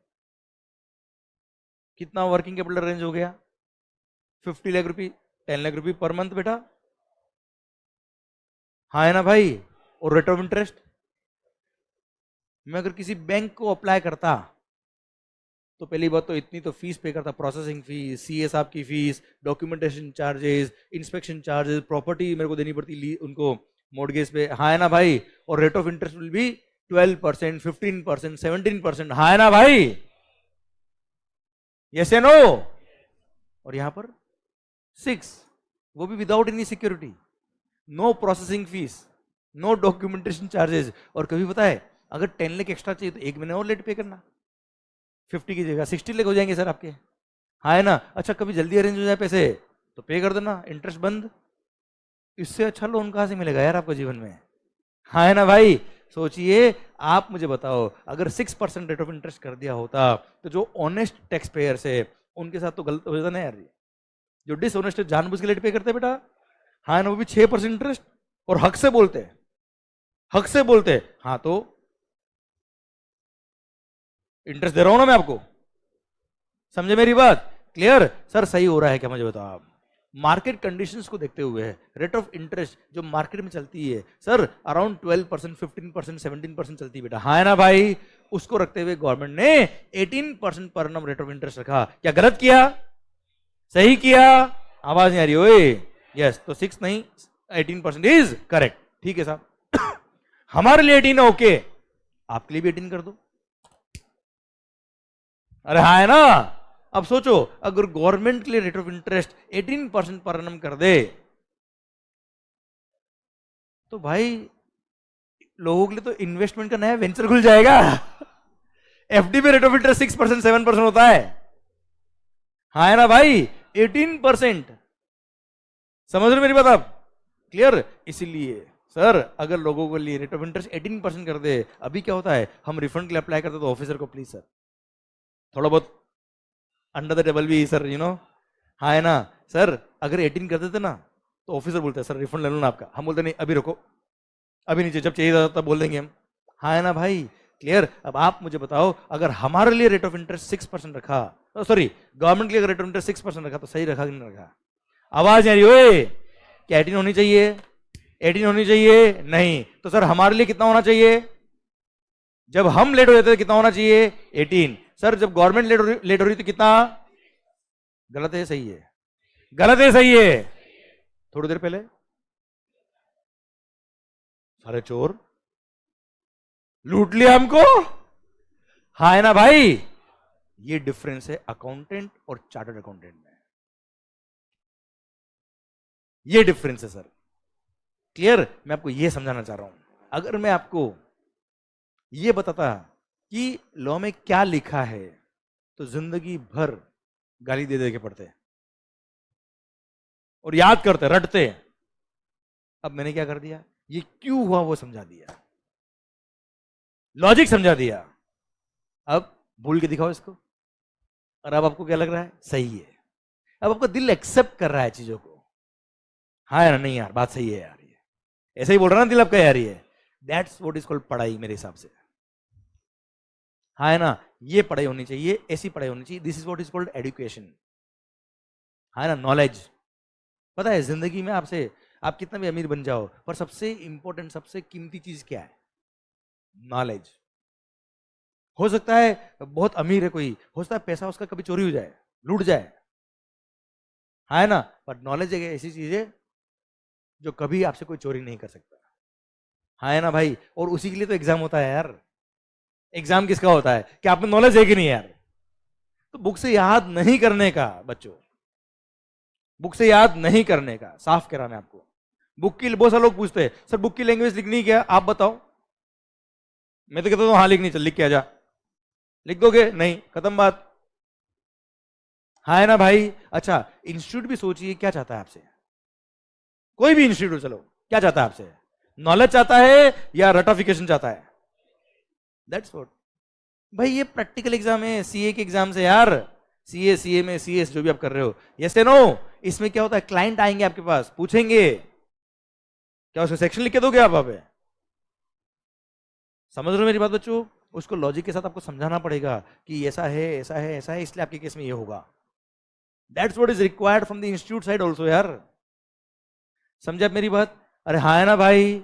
कितना वर्किंग कैपिटल रेंज हो गया? 50 लाख रुपए, 10 लाख रुपए पर मंथ बेटा। हाँ है ना भाई? और रेट ऑफ इंटरेस्ट, मैं अगर किसी बैंक को अप्लाई करता तो पहली बात तो इतनी तो फीस पे करता, प्रोसेसिंग फीस, सीए साहब की fees, documentation charges, inspection charges, property मेरे को देनी पड़ती उनको मॉर्गेज पे। हाँ है ना भाई? और rate of interest will be 12%, 15%, 17%। हाँ है ना भाई? यस या नो? और यहां पर 6, वो भी without any security, no processing fees, no documentation charges. और कभी पता है, अगर 10 लाख एक्स्ट्रा चाहिए तो 1 महीने और लेट पे करना, 50 की जगह 60 लाख हो जाएंगे सर आपके। हाँ है ना? अच्छा, कभी जल्दी अरेंज हो जाए पैसे तो पे कर देना, इंटरेस्ट बंद। इससे अच्छा लोन कहां से मिलेगा यार आपको जीवन में? हाँ है ना भाई? सोचिए, आप मुझे बताओ, अगर 6% रेट ऑफ इंटरेस्ट कर दिया होता तो जो ऑनेस्ट टैक्स पेयर्स है उनके साथ तो गलत हो जाता ना यार। जो डिसऑनेस्ट जानबूझ के लेट पे करते बेटा, हाँ ना, वो भी 6% इंटरेस्ट, और हक से बोलते हैं, हक से बोलते हैं हाँ तो इंटरेस्ट दे रहा हूं ना मैं आपको। समझे मेरी बात? क्लियर? सर सही हो रहा है क्या मुझे बताओ आप? मार्केट कंडीशंस को देखते हुए रेट ऑफ इंटरेस्ट जो मार्केट में चलती है सर अराउंड 12%, 15%, 17% चलती है बेटा। हाँ है ना भाई? उसको रखते हुए गवर्नमेंट ने 18% per annum rate of interest रखा। क्या गलत किया? सही किया? आवाज नहीं आ रही ओए? यस, तो 6 नहीं, 18% इज करेक्ट। ठीक है साहब, हमारे लिए 18 ओके, आपके लिए भी 18 कर दो। अरे हाँ है ना? अब सोचो, अगर गवर्नमेंट के लिए rate of interest 18% per annum कर दे तो भाई लोगों के लिए तो इन्वेस्टमेंट का नया वेंचर खुल जाएगा। एफडी पे रेट ऑफ इंटरेस्ट 6%, 7% होता है। हाँ है ना भाई? 18%। समझ रहे मेरी बात आप? क्लियर? इसीलिए सर अगर लोगों के लिए रेट ऑफ इंटरेस्ट 18% कर दे, अभी क्या होता है, हम रिफंड के लिए अप्लाई करते तो ऑफिसर को प्लीज सर थोड़ा बहुत अंडर द टेबल भी सर, हाँ है ना सर? अगर 18 कर देते ना तो ऑफिसर बोलते हैं सर रिफंड ले लो ना आपका, हम बोलते नहीं अभी रुको, अभी नीचे जब चाहिए तब बोल देंगे हम। हाँ है ना भाई? क्लियर? अब आप मुझे बताओ, अगर हमारे लिए रेट ऑफ इंटरेस्ट 6% रखा, सॉरी गवर्नमेंट के लिए रेट ऑफ इंटरेस्ट 6% रखा तो सही रखा कि नहीं रखा? आवाज नहीं आ रही ओए? क्या 18 होनी चाहिए? 18 होनी चाहिए? नहीं तो सर हमारे लिए कितना होना चाहिए? जब हम लेट हो जाते थे कितना होना चाहिए? 18। सर जब गवर्नमेंट लेट हो रही तो कितना? गलत है सही है? गलत है सही है? थोड़ी देर पहले सारे चोर लूट लिया हमको। हाँ है ना भाई? ये डिफरेंस है अकाउंटेंट और चार्टर्ड अकाउंटेंट में, ये डिफरेंस है सर। क्लियर? मैं आपको ये समझाना चाह रहा हूं, अगर मैं आपको ये बताता कि लॉ में क्या लिखा है तो जिंदगी भर गाली दे दे के पढ़ते और याद करते रटते। अब मैंने क्या कर दिया, ये क्यों हुआ वो समझा दिया, लॉजिक समझा दिया। अब भूल के दिखाओ इसको, और अब आपको क्या लग रहा है? सही है। अब आपका दिल एक्सेप्ट कर रहा है चीजों को। हाँ यार, नहीं यार बात सही है यार, ये ऐसे ही बोल रहा ना दिल आपका यार, ये दैट्स व्हाट इज कॉल्ड पढ़ाई मेरे हिसाब से। हाँ है ना? ये पढ़ाई होनी चाहिए, ऐसी पढ़ाई होनी चाहिए, this is what is called education. हाँ है ना? नॉलेज। पता है जिंदगी में आपसे आप कितना भी अमीर बन जाओ, पर सबसे इंपॉर्टेंट सबसे कीमती चीज क्या है? नॉलेज। हो सकता है बहुत अमीर है कोई, हो सकता है पैसा उसका कभी चोरी हो जाए, लूट जाए, है ना, पर नॉलेज एक ऐसी चीज है जो कभी आपसे कोई चोरी नहीं कर सकता, है ना भाई। और उसी के लिए तो एग्जाम होता है यार। एग्जाम किसका होता है कि आप में नॉलेज है कि नहीं यार। तो बुक से याद नहीं करने का बच्चों, बुक से याद नहीं करने का, साफ कह रहा मैं आपको। बुक की बहुत सारे लोग पूछते हैं सर बुक की लैंग्वेज लिखनी क्या, आप बताओ। मैं तो कहता हूँ हाँ लिखनी, चल लिख के आ जा। लिख दोगे? नहीं, खत्म बात, है ना भाई। अच्छा, इंस्टीट्यूट भी सोचिए क्या चाहता है आपसे, कोई भी इंस्टीट्यूट चलो, क्या चाहता है आपसे? नॉलेज चाहता है या रटाफिकेशन चाहता है? दैट्स व्हाट भाई। ये प्रैक्टिकल एग्जाम है, सीए के एग्जाम से यार। सीए में सीएस जो भी आप कर रहे हो, यस या नो। इसमें क्या होता है, क्लाइंट आएंगे आपके पास, पूछेंगे, क्या उसका सेक्शन लिख के दोगे आप? समझ रहे हो मेरी बात बच्चों? उसको लॉजिक के साथ आपको समझाना पड़ेगा कि ऐसा है ऐसा है ऐसा है, इसलिए आपके केस में ये होगा। That's what is required from the institute side also यार। समझे आप मेरी बात? अरे हाँ है ना भाई,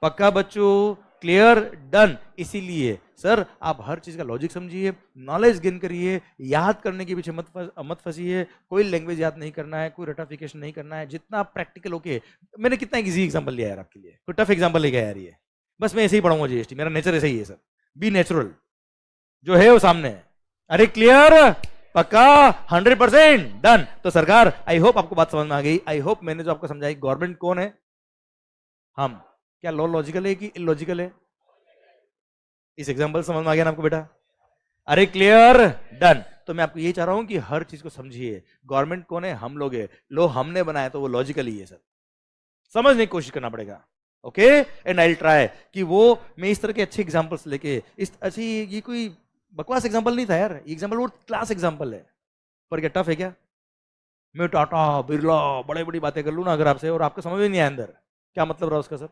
पक्का बच्चों, क्लियर, डन। इसीलिए सर आप हर चीज का लॉजिक समझिए, नॉलेज गेन करिए, याद करने के पीछे मत फंसिए। कोई लैंग्वेज याद नहीं करना है, कोई रटाफिकेशन नहीं करना है, जितना प्रैक्टिकल ओके। मैंने कितना इजी एग्जांपल लिया यार आपके लिए, कोई टफ एग्जांपल ले गया यार ये। बस मैं ऐसे ही पढ़ाऊंगा जीएसटी, मेरा नेचर ऐसा ही है सर। बी नेचुरल, जो है वो सामने है। अरे क्लियर, पक्का, 100% डन। तो सरकार आई होप आपको बात समझ में आ गई। आई होप मैंने जो आपको समझाई, गवर्नमेंट कौन है? हम। क्या लॉ लॉजिकल है कि इलॉजिकल है? इस एग्जांपल समझ में आ गया ना आपको बेटा? अरे क्लियर, डन। तो मैं आपको ये चाह रहा हूं कि हर चीज को समझिए। गवर्नमेंट कौन है? हम लोग है। लो हमने बनाया तो वो लॉजिकल ही है सर, समझने की कोशिश करना पड़ेगा। ओके, एंड आई ट्राई कि वो मैं इस तरह के अच्छे एग्जांपल्स लेके, इस अच्छी, ये कोई बकवास एग्जांपल नहीं था यार, ये एग्जांपल वो क्लास एग्जांपल है। पर क्या टफ है क्या? मैं टाटा बिरला बड़े बड़ी बातें कर लूँ ना अगर आपसे, और आपको समझ में नहीं आया अंदर क्या मतलब रहा उसका सर,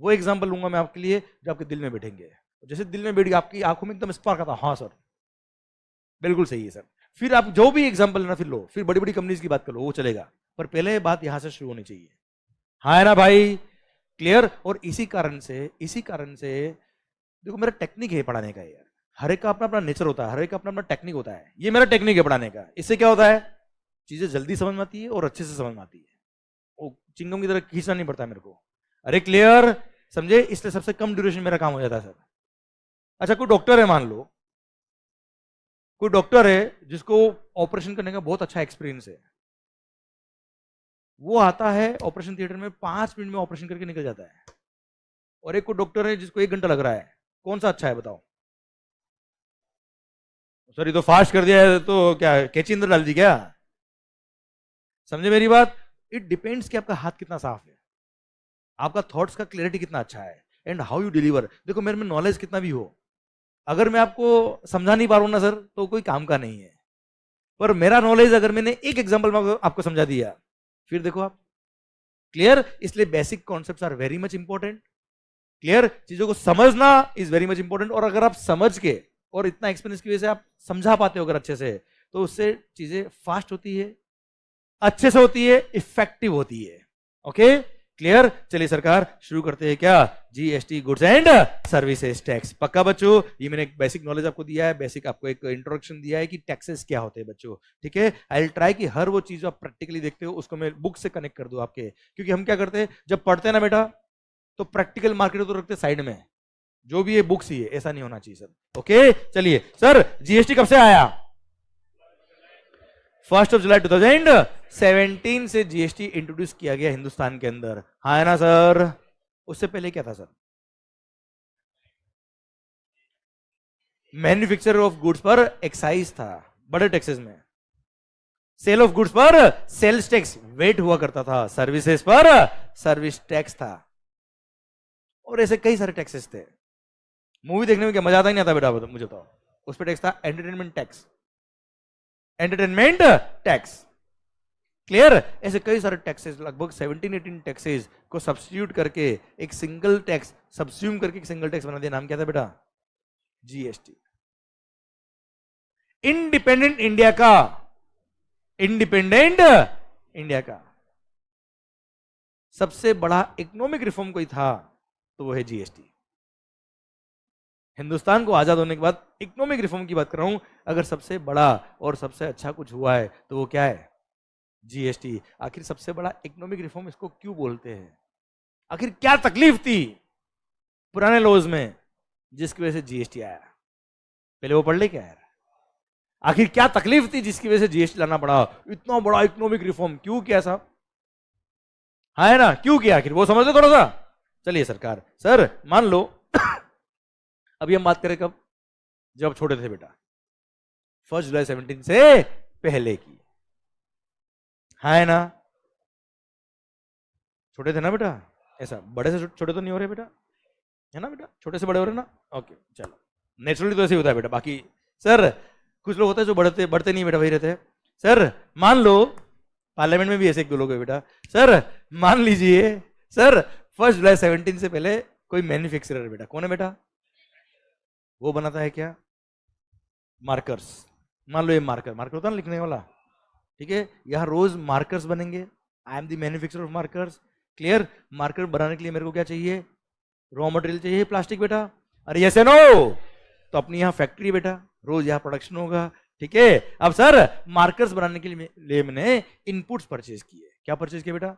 वो एग्जांपल लूंगा मैं आपके लिए जो आपके दिल में बैठेंगे। जैसे दिल में बैठ गया, आपकी आंखों में एकदम स्पार्क आता, हाँ सर बिल्कुल सही है सर। फिर आप जो भी एग्जांपल लेना फिर लो, फिर बड़ी बड़ी कंपनीज की बात कर लो, वो चलेगा, पर पहले बात यहां से शुरू होनी चाहिए। हाँ है ना भाई, क्लियर। और इसी कारण से देखो मेरा टेक्निक है पढ़ाने का यार। हर एक का अपना अपना नेचर होता है, हर एक का अपना अपना टेक्निक होता है। ये मेरा टेक्निक है पढ़ाने का। इससे क्या होता है, चीजें जल्दी समझ में आती है और अच्छे से समझ में आती है। वो चिंगम की तरह खींचना नहीं पड़ता मेरे को। अरे क्लियर, समझे? इसलिए सबसे कम ड्यूरेशन मेरा काम हो जाता है सर। अच्छा, कोई डॉक्टर है, मान लो कोई डॉक्टर है जिसको ऑपरेशन करने का बहुत अच्छा एक्सपीरियंस है, वो आता है ऑपरेशन थिएटर में 5 मिनट में ऑपरेशन करके निकल जाता है। और एक को डॉक्टर है जिसको 1 घंटा लग रहा है, कौन सा अच्छा है बताओ? सर ये तो फास्ट कर दिया है, तो क्या कैची अंदर डाल दी क्या? समझे मेरी बात? इट डिपेंड्स कि आपका हाथ कितना साफ है, आपका थॉट्स का क्लैरिटी कितना अच्छा है, एंड हाउ यू डिलीवर। देखो मेरे में नॉलेज कितना भी हो, अगर मैं आपको समझा नहीं पा रहा हूं ना सर, तो कोई काम का नहीं है। पर मेरा नॉलेज अगर मैंने एक एग्जांपल में आपको समझा दिया, फिर देखो आप, क्लियर। इसलिए basic concepts are very much important. Clear, चीजों को समझना इज वेरी मच इंपॉर्टेंट। और अगर आप समझ के और इतना एक्सपीरियंस की वजह से आप समझा पाते हो अगर अच्छे से, तो उससे चीजें फास्ट होती है, अच्छे से होती है, इफेक्टिव होती है। Okay, clear. चलिए सरकार शुरू करते हैं क्या, GST goods and services tax. पक्का बच्चों, ये मैंने एक बेसिक नॉलेज आपको दिया है, बेसिक आपको एक इंट्रोडक्शन दिया है कि टैक्सेस क्या होते हैं बच्चों। ठीक है, आई विल ट्राई कि हर वो चीज आप प्रैक्टिकली देखते हो उसको मैं बुक से कनेक्ट कर दूं आपके। क्योंकि हम क्या करते हैं जब पढ़ते हैं ना बेटा, तो प्रैक्टिकल मार्केट तो रखते साइड में, जो भी ये बुक्स ही है, ऐसा नहीं होना चाहिए सर। ओके, चलिए सर, जीएसटी कब से आया? 1 जुलाई 2017 से जीएसटी इंट्रोड्यूस किया गया हिंदुस्तान के अंदर, हाँ है ना सर? उससे पहले क्या था सर? मैन्युफैक्चर ऑफ गुड्स पर एक्साइज था, बड़े टैक्सेस में। सेल ऑफ गुड्स पर सेल्स टैक्स वेट हुआ करता था, सर्विसेज पर सर्विस टैक्स था, और ऐसे कई सारे टैक्सेस थे। मूवी देखने में क्या मजा आता ही नहीं आता बेटा, मुझे तो उस पर टैक्स था, entertainment tax, entertainment tax. Clear, ऐसे कई सारे टैक्सेस, लगभग 17-18 टैक्सेस को सब्स्टिट्यूट करके एक सिंगल टैक्स, सब्स्यूम करके एक सिंगल टैक्स बना दिया। नाम क्या था बेटा? जीएसटी। इंडिपेंडेंट इंडिया का, इंडिपेंडेंट इंडिया का सबसे बड़ा इकोनॉमिक रिफॉर्म कोई था तो वो है जीएसटी। हिंदुस्तान को आजाद होने के बाद इकोनॉमिक रिफॉर्म की बात कर रहा हूं, अगर सबसे बड़ा और सबसे अच्छा कुछ हुआ है तो वो क्या है? जीएसटी। आखिर सबसे बड़ा इकोनॉमिक रिफॉर्म इसको क्यों बोलते हैं? आखिर क्या तकलीफ थी पुराने लॉज में जिसकी वजह से जीएसटी आया? पहले वो पढ़ ले क्या यार, आखिर क्या तकलीफ थी जिसकी वजह से जीएसटी लाना पड़ा? इतना बड़ा इकोनॉमिक रिफॉर्म क्यों किया साहब? हाँ है ना, क्यों किया आखिर वो समझ लो थोड़ा सा। चलिए सरकार, सर मान लो अभी हम बात करें कब, जब आप छोटे थे बेटा, 1 जुलाई 17 से पहले की, है ना? छोटे थे ना बेटा, ऐसा बड़े से छोटे तो नहीं हो रहे बेटा, है ना बेटा? छोटे से बड़े हो रहे ना, ओके चलो, नेचुरली तो ऐसे ही होता है बेटा। बाकी सर कुछ लोग होते हैं जो बढ़ते बढ़ते नहीं बेटा, वही रहते हैं। सर मान लो पार्लियामेंट में भी ऐसे एक दो लोग हैं बेटा। सर मान लीजिए सर 1 जुलाई 17 से पहले कोई मैन्युफैक्चरर बेटा, कौन है बेटा? वो बनाता है क्या? मार्कर्स। मान लो ये मार्कर, मार्कर होता है ना लिखने वाला, ठीक है? यहां रोज मार्कर्स बनेंगे। I am the manufacturer of markers. Clear? Marker बनाने के लिए मेरे को क्या चाहिए? रॉ मटेरियल चाहिए, प्लास्टिक बेटा। अरे यस नो, तो अपनी यहाँ फैक्ट्री बेटा, रोज यहाँ प्रोडक्शन होगा, ठीक है? अब सर मार्कर्स बनाने के लिए मैंने इनपुट्स परचेज किए। क्या परचेज किए बेटा?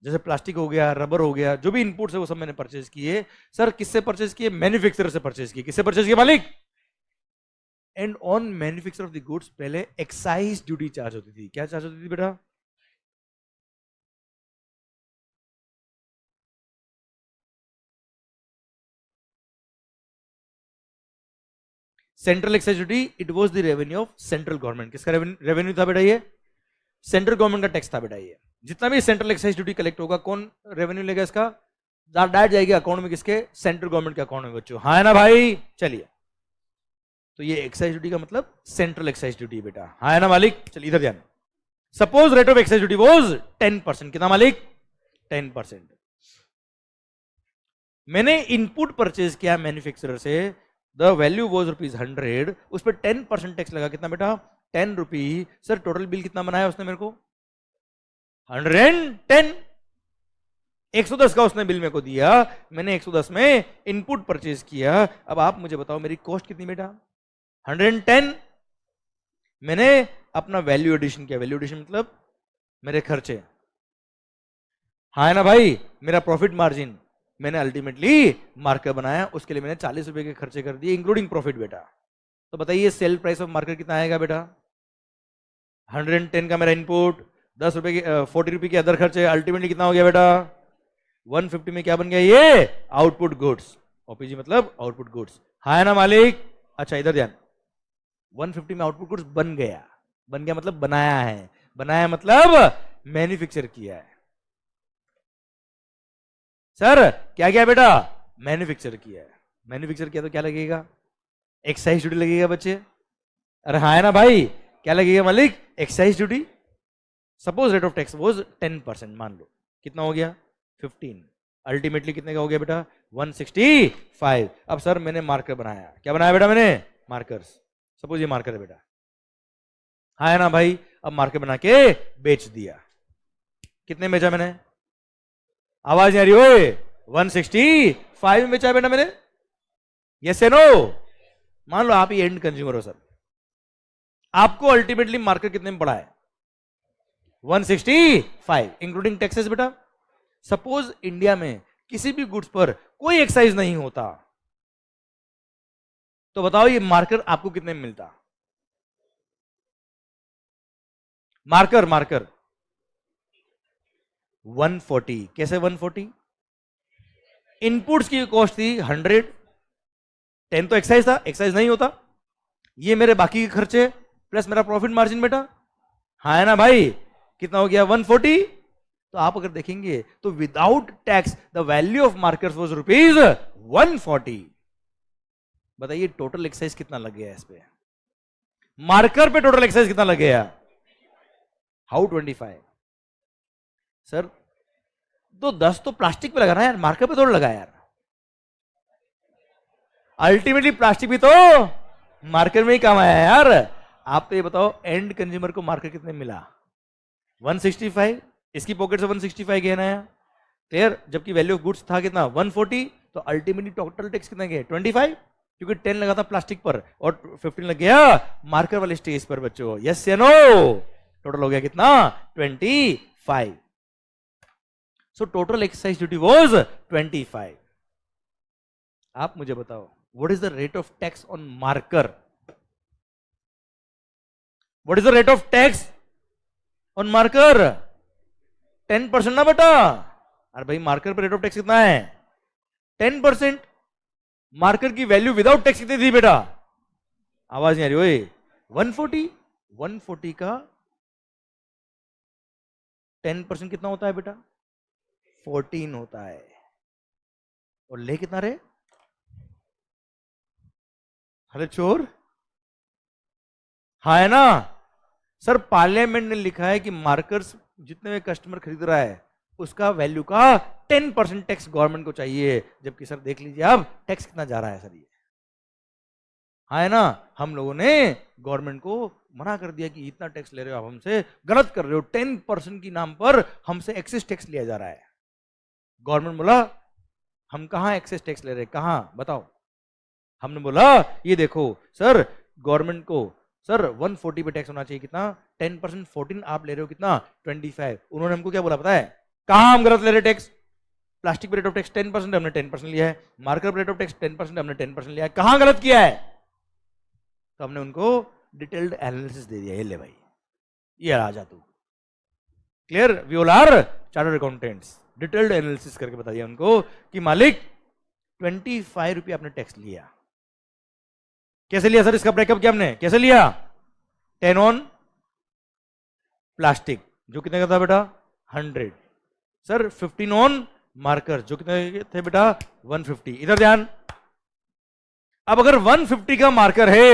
जैसे प्लास्टिक हो गया, रबर हो गया, जो भी इनपुट्स है वो सब मैंने परचेज किए। सर किससे परचेज किए? मैन्युफैक्चरर से परचेज किए। किससे परचेज किए मालिक? And on manufacture of the goods पहले एक्साइज ड्यूटी चार्ज होती थी। क्या चार्ज होती थी बेटा? Central excise duty. It was the revenue of central government. किसका रेवेन्यू था बेटा? ये सेंट्रल गवर्नमेंट का टैक्स था बेटा। ये जितना भी सेंट्रल एक्साइज ड्यूटी कलेक्ट होगा, कौन रेवेन्यू लेगा इसका? डायरेक्ट जाएगी अकाउंट में, किसके? सेंट्रल गवर्नमेंट के अकाउंट में बच्चों, हाँ है ना भाई? चलिए, तो ये एक्साइज ड्यूटी का मतलब सेंट्रल एक्साइज ड्यूटी बेटा, हाँ है ना मालिक? चलिए इधर ध्यान। Suppose rate of excise duty was 10%। कितना मालिक? 10%। मैंने इनपुट परचेज किया मैन्युफैक्चरर से, द वैल्यू वाज ₹100, उस पर 10% टैक्स लगा। कितना बेटा? 10 रुपी। सर टोटल बिल कितना बनाया उसने मेरे को? 110। 110 का उसने बिल मेरे को दिया, मैंने 110 में इनपुट परचेज किया। अब आप मुझे बताओ मेरी कॉस्ट कितनी बेटा? 110। मैंने अपना वैल्यू एडिशन किया। वैल्यू एडिशन मतलब मेरे खर्चे, हाँ है ना भाई? मेरा प्रॉफिट मार्जिन, मैंने अल्टीमेटली मार्कर बनाया, उसके लिए मैंने 40 रुपए के खर्चे कर दिए इंक्लूडिंग प्रॉफिट बेटा। तो बताइए सेल प्राइस ऑफ मार्कर कितना आएगा बेटा? 110 का मेरा इनपुट, 10 रुपए के 40 रुपए के अदर खर्चे, अल्टीमेटली कितना हो गया बेटा? 150 में क्या बन गया? ये आउटपुट गुड्स। ओपीजी मतलब आउटपुट गुड्स, हाँ है ना मालिक? अच्छा इधर ध्यान, 150 में आउटपुट गुड्स बन गया। बन गया मतलब बनाया है, बनाया मतलब मैन्युफैक्चर किया है। सर क्या किया बेटा? मैन्युफैक्चर किया है। मैन्युफैक्चर किया तो क्या लगेगा? एक्साइज ड्यूटी लगेगा बच्चे। अरे हाँ है ना भाई? क्या लगेगा मालिक? Excise duty. Suppose rate of tax was 10%, मान लो कितना हो गया? 15। अल्टीमेटली कितने का हो गया बेटा? 165। अब सर मैंने मार्कर बनाया। क्या बनाया बेटा मैंने? मार्कर्स। सपोज ये मार्कर है बेटा, हाँ है ना भाई? अब मार्कर बना के बेच दिया। कितने बेचा मैंने? आवाज नहीं आ रही ओए? 165 में बेचा बेटा मैंने। यस या नो? मान लो आप ही एंड कंज्यूमर हो सर, आपको अल्टीमेटली मार्केट कितने में पड़ा है? 165 इंक्लूडिंग टैक्सेस बेटा। सपोज इंडिया में किसी भी गुड्स पर कोई एक्साइज नहीं होता, तो बताओ ये मार्कर आपको कितने में मिलता? Marker marker 140। कैसे 140? इनपुट्स की कॉस्ट थी 100, 10 तो एक्साइज था, एक्साइज नहीं होता। ये मेरे बाकी के खर्चे प्लस मेरा प्रॉफिट मार्जिन बेटा, हाँ है ना भाई? कितना हो गया? 140। तो आप अगर देखेंगे तो without tax the value of markers was ₹140। बताइए टोटल एक्साइज कितना लग गया इस पे? मार्कर पे टोटल एक्साइज कितना लग गया? हाउ 25? सर तो 10 तो प्लास्टिक पे लगा ना यार, मार्कर पे थोड़ा लगा यार। अल्टीमेटली प्लास्टिक भी तो मार्कर में ही काम आया यार। आप तो ये बताओ एंड कंज्यूमर को मार्कर कितने मिला? 165। इसकी पॉकेट से 165 गया ना यार, क्लियर, जबकि वैल्यू ऑफ गुड्स था कितना 140, तो अल्टीमेटली टोटल टैक्स कितना गया 25, क्योंकि 10 लगा था प्लास्टिक पर और 15 लग गया मार्कर वाले स्टेज पर बच्चों। यस या नो? टोटल हो गया कितना 25। So total excise duty was 25। आप मुझे बताओ what is the rate of tax on marker? What is the rate of tax on marker? 10% ना बेटा। अरे भाई मार्कर पर रेट ऑफ टैक्स कितना है 10%। मार्कर की वैल्यू विदाउट टैक्स कितनी थी बेटा? आवाज नहीं आ रही ओए। 140 का 10% कितना होता है बेटा? 14 होता है। और ले कितना रे? अरे चोर, हाँ है ना सर। पार्लियामेंट ने लिखा है कि मार्कर्स जितने में कस्टमर खरीद रहा है उसका वैल्यू का 10% टैक्स गवर्नमेंट को चाहिए। जबकि सर देख लीजिए अब टैक्स कितना जा रहा है सर, ये हाँ है ना। हम लोगों ने गवर्नमेंट को मना कर दिया कि इतना टैक्स ले रहे हो आप हमसे, गलत कर रहे हो। 10% की नाम पर हमसे एक्सेस टैक्स लिया जा रहा है। गवर्नमेंट बोला हम कहाँ एक्सेस टैक्स ले रहे, कहाँ बताओ? हमने बोला ये देखो सर, गवर्नमेंट को सर 140 पे टैक्स होना चाहिए कितना 10%, 14 आप ले रहे हो कितना 25। उन्होंने हमको क्या बोला पता है? कहाँ हम गलत ले रहे टैक्स? प्लास्टिक पे रेट ऑफ टैक्स 10% हमने 10% लिया है, मार्कर पे रेट ऑफ टैक्स 10% हमने 10% लिया है, कहाँ गलत किया है? तो हमने उनको डिटेल्ड एनालिसिस दे दिया, ये ले भाई ये आ जा तू। Clear? We all are chartered accountants. Detailed analysis करके बता दिया उनको कि मालिक 25 रुपये आपने टैक्स लिया। कैसे लिया सर? इसका ब्रेकअप किया हमने, कैसे लिया? 10 ऑन प्लास्टिक जो कितने का था बेटा 100, सर 15 ऑन मार्कर जो कितने थे बेटा 150। इधर ध्यान, अब अगर 150 का मार्कर है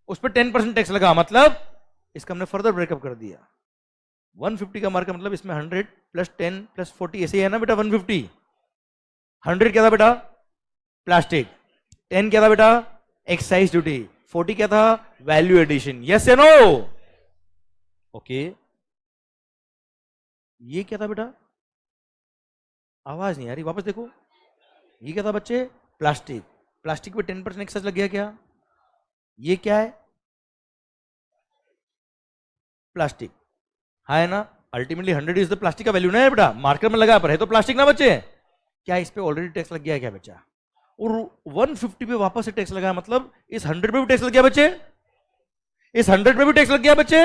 उस पर 10% टैक्स लगा, मतलब इसका हमने फर्दर ब्रेकअप कर दिया। 150 का मार्कर मतलब इसमें 100 प्लस 10 प्लस 40 ऐसे ही है ना बेटा 150। 100 क्या था बेटा? प्लास्टिक। 10 क्या था बेटा? Excise duty. 40 क्या था? Value addition. यस या नो? ओके। ये क्या था बेटा? आवाज नहीं आ रही, वापस देखो। ये क्या था बच्चे? प्लास्टिक। प्लास्टिक पे 10% एक्साइज लग गया क्या? ये क्या है? प्लास्टिक, हाँ है ना। अल्टीमेटली 100 इज द प्लास्टिक का वैल्यू ना है बेटा, मार्कर में लगा पर है तो प्लास्टिक ना बच्चे। क्या इस पे ऑलरेडी टैक्स लग गया है क्या बच्चा? और 150 पे वापस से टैक्स लगा, मतलब इस 100 पे भी टैक्स लग गया बच्चे। इस 100 पे भी टैक्स लग गया बच्चे,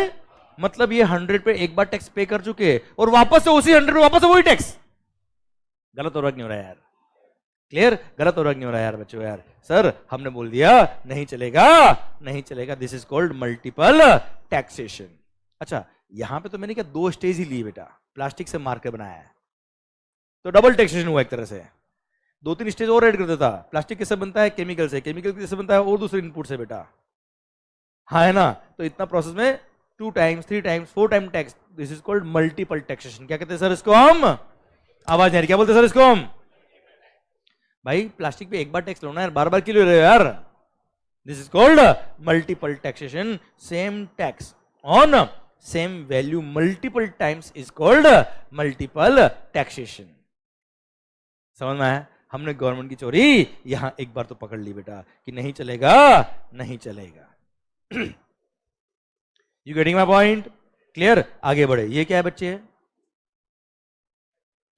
मतलब ये 100 पे एक बार टैक्स पे कर चुके और वापस से उसी 100 पे वापस से वही टैक्स। गलत हो रहा नहीं हो रहा यार? क्लियर? गलत हो रहा नहीं हो रहा यार बच्चों? यार सर हमने बोल दिया नहीं चलेगा, नहीं चलेगा। This is called multiple taxation. अच्छा यहां पे तो मैंने क्या 2 स्टेज ही लिए बेटा, प्लास्टिक से मार्कर बनाया है तो डबल टैक्सेशन हुआ एक तरह से। 2-3 स्टेज और ऐड कर देता। प्लास्टिक किससे बनता है? केमिकल से। केमिकल किससे बनता है? और दूसरे इनपुट से बेटा, हाँ है ना। तो इतना प्रोसेस में 2 times 3 times 4 time tax. This is called multiple taxation. क्या कहते हैं सर इसको हम? आवाज नहीं आ रही, क्या बोलते हैं सर इसको हम? भाई प्लास्टिक पे एक बार टैक्स लो ना यार, बार बार क्यों ले रहे हो यार? This is called multiple taxation. Same tax on same value multiple times is called multiple taxation. समझ में आया? हमने गवर्नमेंट की चोरी यहां एक बार तो पकड़ ली बेटा कि नहीं चलेगा, नहीं चलेगा। You getting my point? Clear? आगे बढ़े। ये क्या है बच्चे?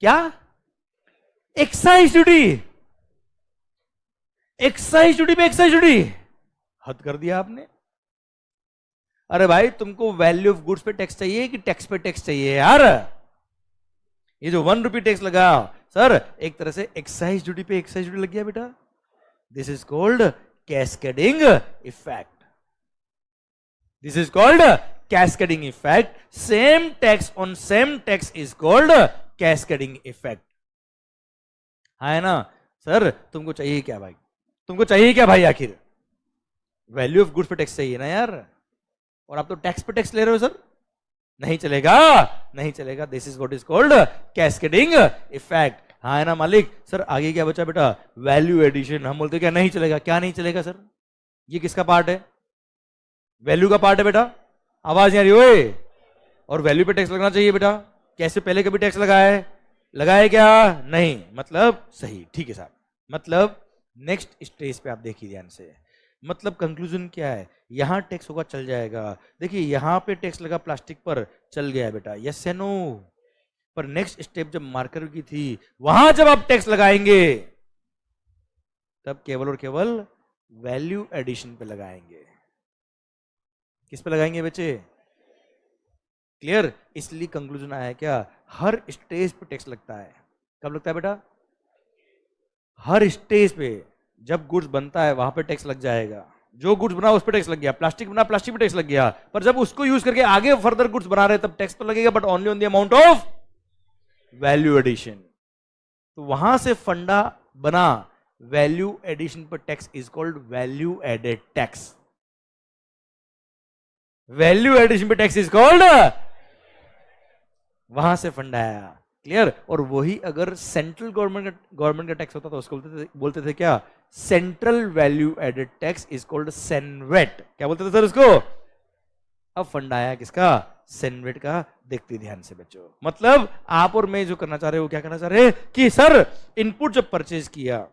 क्या? Excise duty. एक्साइज ड्यूटी पे एक्साइज ड्यूटी, हद कर दिया आपने। अरे भाई तुमको वैल्यू ऑफ गुड्स पे टैक्स चाहिए कि टैक्स पे टैक्स चाहिए यार? ये जो 1 रुपी टैक्स लगा सर, एक तरह से एक्साइज ड्यूटी पे एक्साइज ड्यूटी लग गया बेटा। This is called cascading effect. This is called cascading effect. Same tax on same tax is called cascading effect. है ना सर? तुमको चाहिए क्या भाई? तुमको चाहिए क्या भाई? आखिर वैल्यू ऑफ गुड्स पे टैक्स चाहिए ना यार, और आप तो टैक्स पे टैक्स ले रहे हो सर। नहीं चलेगा, नहीं चलेगा। This is what is called cascading effect. हाँ है ना मालिक? सर आगे क्या बचा बेटा? Value addition. हम बोलते क्या नहीं चलेगा? क्या नहीं चलेगा सर? ये किसका पार्ट है? वैल्यू का पार्ट है बेटा। आवाज नहीं आ रही ओए? और वैल्यू पे टैक्स लगना चाहिए बेटा। कैसे? पहले कभी टैक्स लगा है? लगाए क्या? नहीं, मतलब सही। ठीक है साहब, मतलब नेक्स्ट स्टेज पे आप देखिए ध्यान से, मतलब कंक्लूजन क्या है, यहां टैक्स होगा चल जाएगा। देखिए यहां पे टैक्स लगा प्लास्टिक पर, चल गया बेटा, यस या नो। पर नेक्स्ट स्टेप जब मार्कर की थी, वहां जब आप टैक्स लगाएंगे तब केवल और केवल वैल्यू एडिशन पे लगाएंगे। किस पे लगाएंगे बच्चे? क्लियर? इसलिए कंक्लूजन आया क्या, हर स्टेज पे टैक्स लगता है। कब लगता है बेटा? हर स्टेज पे। जब गुड्स बनता है वहां पे टैक्स लग जाएगा, जो गुड्स बना उस पे टैक्स लग गया, प्लास्टिक बना प्लास्टिक पे टैक्स लग गया, पर जब उसको यूज करके आगे फर्दर गुड्स बना रहे तब टैक्स तो लगेगा, but only on the amount of value addition. तो वहां से फंडा बना, वैल्यू एडिशन पर tax is called value added tax. Value addition पे टैक्स इज कॉल्ड, वहां से फंड आया। क्लियर? और वही अगर सेंट्रल गवर्नमेंट का टैक्स होता तो उसको बोलते थे क्या? Central value added tax is called CENVAT. क्या बोलते थे सर उसको? अब फंड आया किसका? सेनवेट का। देखते ध्यान से बच्चों, मतलब आप और मैं जो करना चाह रहे हो, क्या करना चाह रहे हैं कि सर इनपुट जब परचेज किया।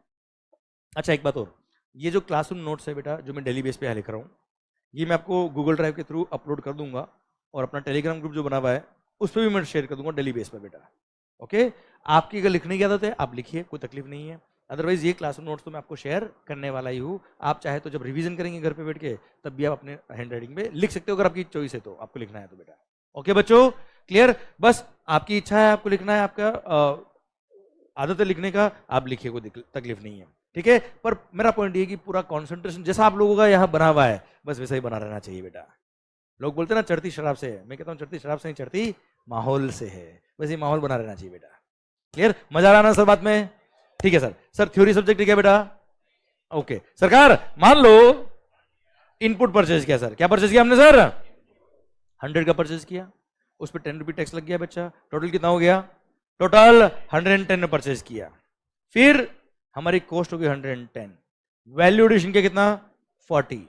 अच्छा एक बात और, ये जो क्लासरूम नोट्स है बेटा, जो मैं डेली बेस पे लिख रहा हूं, ये मैं आपको गूगल ड्राइव के थ्रू अपलोड कर दूंगा, और अपना टेलीग्राम ग्रुप जो बना हुआ है उस पर भी मैं शेयर कर दूंगा डेली बेस पर बेटा। ओके? आपकी अगर लिखने की आदत है आप लिखिए, कोई तकलीफ नहीं है। अदरवाइज ये क्लासरूम नोट्स तो मैं आपको शेयर करने वाला ही हूँ। आप चाहे तो जब रिवीजन करेंगे घर पे बैठ के, तब भी आप अपने हैंड राइटिंग में लिख सकते हो, अगर आपकी चॉइस है तो, आपको लिखना है तो बेटा। ओके बच्चों? क्लियर? बस आपकी इच्छा है, आपको लिखना है, आपका आदत है लिखने का, आप लिखिए, कोई तकलीफ नहीं है। ठीक है? पर मेरा पॉइंट ये कि पूरा कॉन्सेंट्रेशन जैसा आप लोगों का यहाँ बना हुआ है, बस वैसा ही बना रहना चाहिए बेटा। लोग बोलते हैं ना चढ़ती शराब से है, मैं कहता हूँ चढ़ती शराब से नहीं, चढ़ती माहौल से है। वैसे माहौल बना रहना चाहिए बेटा। क्लियर? मजा आ रहा ना सर बात में? ठीक है सर। सर थ्योरी सब्जेक्ट ठीक है बेटा? ओके सरकार, मान लो इनपुट परचेज किया सर, क्या परचेज किया हमने सर? 100 का परचेज किया, उस पर 10 रुपये टैक्स लग गया बच्चा, टोटल कितना हो गया? टोटल 110 में परचेज किया, फिर हमारी कॉस्ट हो गई 110, वैल्यू एडिशन के कितना? 40,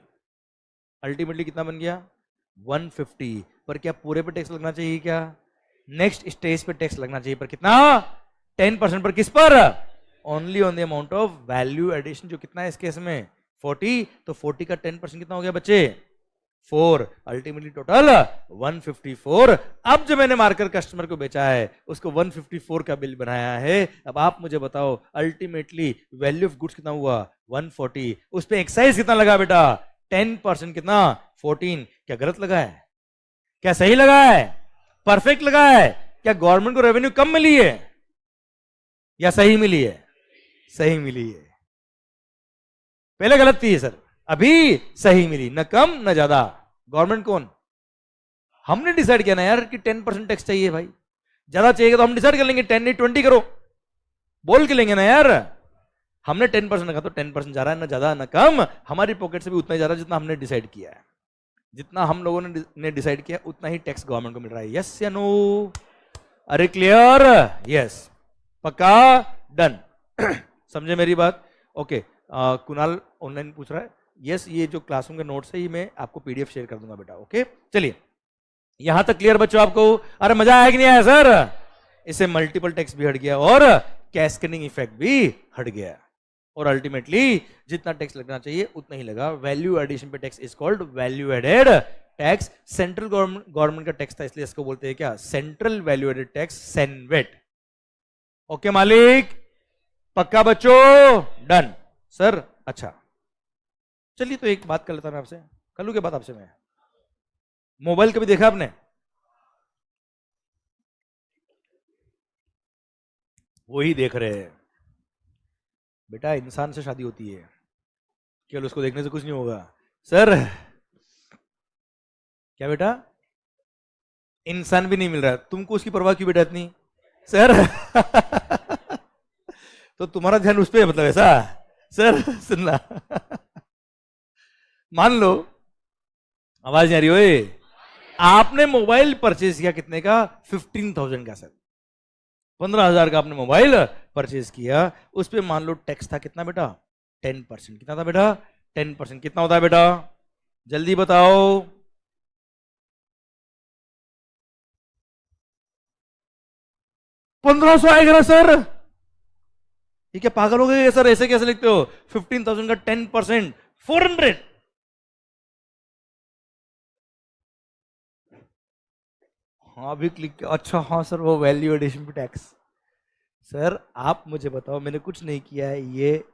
अल्टीमेटली कितना बन गया? 150। पर क्या पूरे पे टैक्स लगना चाहिए क्या? नेक्स्ट स्टेज पे टैक्स लगना चाहिए, पर कितना? 10%। पर किस पर? Only on the amount of value addition, जो कितना है इस केस में? 40। तो 40 का 10% कितना हो गया बच्चे? 4। Ultimately total 154। अब जो मैंने मार्कर कस्टमर को बेचा है उसको 154 का बिल बनाया है। अब आप मुझे बताओ अल्टीमेटली वैल्यू ऑफ गुड्स कितना हुआ? 140। उस पे एक्साइज कितना लगा बेटा? 10%। कितना? 14। क्या गलत लगा है? क्या सही लगा है? परफेक्ट लगा है? क्या गवर्नमेंट को रेवेन्यू कम मिली है या सही मिली है? सही मिली है। पहले गलत थी सर, अभी सही मिली, न कम न ज्यादा। गवर्नमेंट कौन? हमने डिसाइड किया ना यार कि 10% टैक्स चाहिए भाई, ज्यादा चाहिए तो हम डिसाइड कर लेंगे 10 नहीं 20 करो, बोल के लेंगे ना यार। हमने 10% रखा तो 10% जा रहा है, ना ज्यादा ना कम, हमारी पॉकेट से भी उतना ही जा रहा है जितना हमने डिसाइड किया है। जितना हम लोगों ने डिसाइड किया उतना ही टैक्स गवर्नमेंट को मिल रहा है। यस या नो? अरे क्लियर? यस, पक्का, डन। समझे मेरी बात? ओके। कुणाल ऑनलाइन पूछ रहा है, यस ये जो क्लासरूम के नोट्स है ये मैं आपको पीडीएफ शेयर कर दूंगा बेटा। ओके चलिए, यहां तक क्लियर बच्चों आपको? अरे मजा आया कि नहीं आया सर? इससे मल्टीपल टैक्स भी हट गया और कैस्केडिंग इफेक्ट भी हट गया, और अल्टीमेटली जितना टैक्स लगना चाहिए उतना ही लगा। वैल्यू एडिशन पे tax is called value added tax. Central government का टैक्स था इसलिए इसको बोलते हैं क्या? Central value added tax, CENVAT. Okay मालिक? पक्का बच्चों? Done sir. अच्छा चलिए, तो एक बात कर लेता मैं आपसे, कर लूं क्या बात आपसे मैं? मोबाइल कभी देखा आपने? वही देख रहे हैं बेटा, इंसान से शादी होती है, केवल उसको देखने से कुछ नहीं होगा सर। क्या बेटा? इंसान भी नहीं मिल रहा, तुमको उसकी परवाह क्यों बेटा इतनी सर? तो तुम्हारा ध्यान उस पर है मतलब ऐसा सर? सुनना, मान लो, आवाज नहीं आ रही ओए, आपने मोबाइल परचेज किया कितने का? 15,000 का सर, 15,000 का आपने मोबाइल परचेज किया, उस पर मान लो टैक्स था कितना बेटा? 10%। कितना था बेटा? 10%। कितना होता है बेटा? जल्दी बताओ। 1500 आएगा ना सर? ये क्या पागल हो गए सर? ऐसे कैसे लिखते हो? 15,000 का 10% 400। हाँ अभी क्लिक किया। अच्छा हाँ सर, वो वैल्यू एडिशन पे टैक्स। सर आप मुझे बताओ, मैंने कुछ नहीं किया है। ये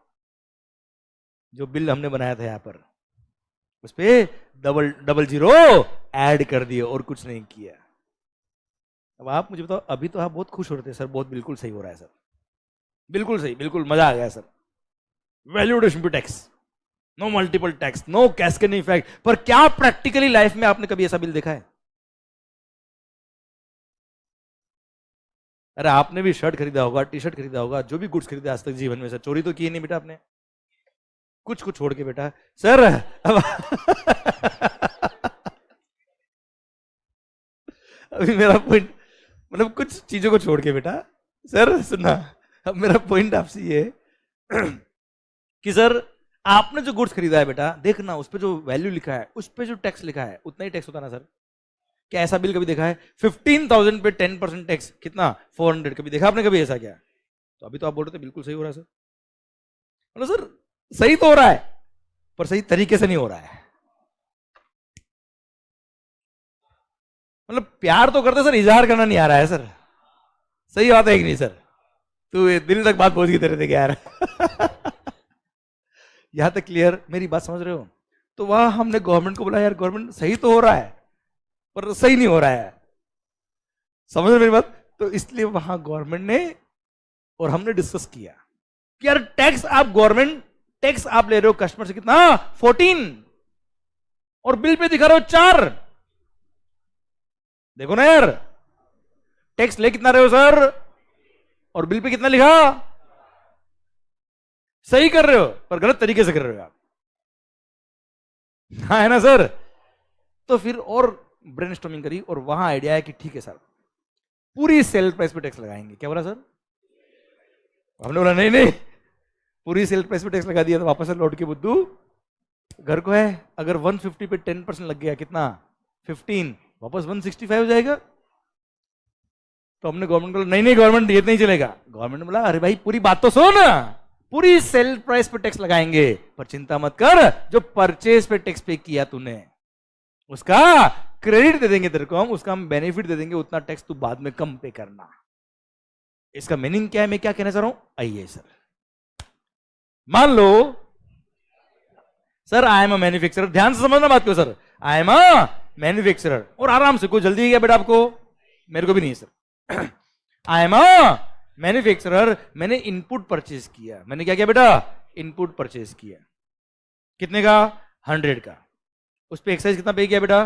जो बिल हमने बनाया था यहाँ पर, उस पे डबल डबल जीरो ऐड कर दिए और कुछ नहीं किया। अब आप मुझे बताओ, अभी तो आप बहुत खुश हो रहे थे सर, बहुत बिल्कुल सही हो रहा है सर, बिल्कुल सही, बिल्कुल मजा आ गया सर। वैल्यू एडिशन पे tax, no multiple tax, no cascading effect. पर क्या प्रैक्टिकली लाइफ में आपने कभी ऐसा बिल देखा है? अरे आपने भी शर्ट खरीदा होगा, टी शर्ट खरीदा होगा, जो भी गुड्स खरीदे आज तक जीवन में, सर चोरी तो की नहीं बेटा आपने, कुछ कुछ छोड़ के बेटा सर। अब अभी मेरा पॉइंट, मतलब कुछ चीजों को छोड़ के बेटा सर सुनना। अब मेरा पॉइंट आपसे ये कि सर आपने जो गुड्स खरीदा है बेटा, देखना उस पे जो वैल्यू लिखा है, उस पे जो टैक्स लिखा है उतना ही टैक्स होता ना सर? क्या ऐसा बिल कभी देखा है 15,000 पे 10% टैक्स कितना 400? कभी देखा आपने कभी ऐसा? क्या तो अभी तो आप बोल रहे थे बिल्कुल सही हो रहा है सर। मतलब सर सही तो हो रहा है, पर सही तरीके से नहीं हो रहा है। मतलब प्यार तो करते सर, इजहार करना नहीं आ रहा है सर। सही बात है कि नहीं सर? तू दिल तक बात पहुंच गई तेरे थे यार। यहां तक क्लियर? मेरी बात समझ रहे हो? तो वहां हमने गवर्नमेंट को बोला यार गवर्नमेंट सही तो हो रहा है पर सही नहीं हो रहा है, समझ रहे मेरी बात? तो इसलिए वहां गवर्नमेंट ने और हमने डिस्कस किया कि यार टैक्स आप गवर्नमेंट टैक्स आप ले रहे हो कस्टमर से कितना 14 और बिल पे दिखा रहे हो 4। देखो ना यार, टैक्स ले कितना रहे हो सर और बिल पे कितना लिखा? सही कर रहे हो पर गलत तरीके से कर रहे हो आप। हाँ है ना सर? तो फिर और ब्रेनस्टॉर्मिंग करी और वहां आइडिया है कि ठीक है सर पूरी सेल प्राइस पे टैक्स लगाएंगे। क्या बोला सर? हमने बोला नहीं नहीं, पूरी सेल प्राइस पे टैक्स लगा दिया तो वापस से लौट के बुद्धू घर को है। अगर 150 पे 10% लग गया कितना 15, वापस 165 हो जाएगा। तो हमने गवर्नमेंट को बोला नहीं नहीं गवर्नमेंट ये नहीं चलेगा। गवर्नमेंट ने बोला अरे भाई पूरी बात तो सुन, पूरी सेल प्राइस पे टैक्स लगाएंगे पर चिंता मत कर, जो परचेज पे टैक्स पे किया तूने उसका क्रेडिट दे देंगे तेरे को हम, उसका हम बेनिफिट दे देंगे, उतना टैक्स तू बाद में कम पे करना। इसका मीनिंग क्या है, मैं क्या कहना चाह रहा हूं? आइए सर, मान लो sir I am a manufacturer, ध्यान से समझना बात को sir, I am a manufacturer, और आराम से, कोई जल्दी है क्या बेटा आपको? मेरे को भी नहीं sir. I am a manufacturer, मैंने इनपुट परचेज किया। मैंने क्या किया बेटा? इनपुट परचेज किया। कितने का? 100 का। उस पर एक्साइज कितना पे किया बेटा?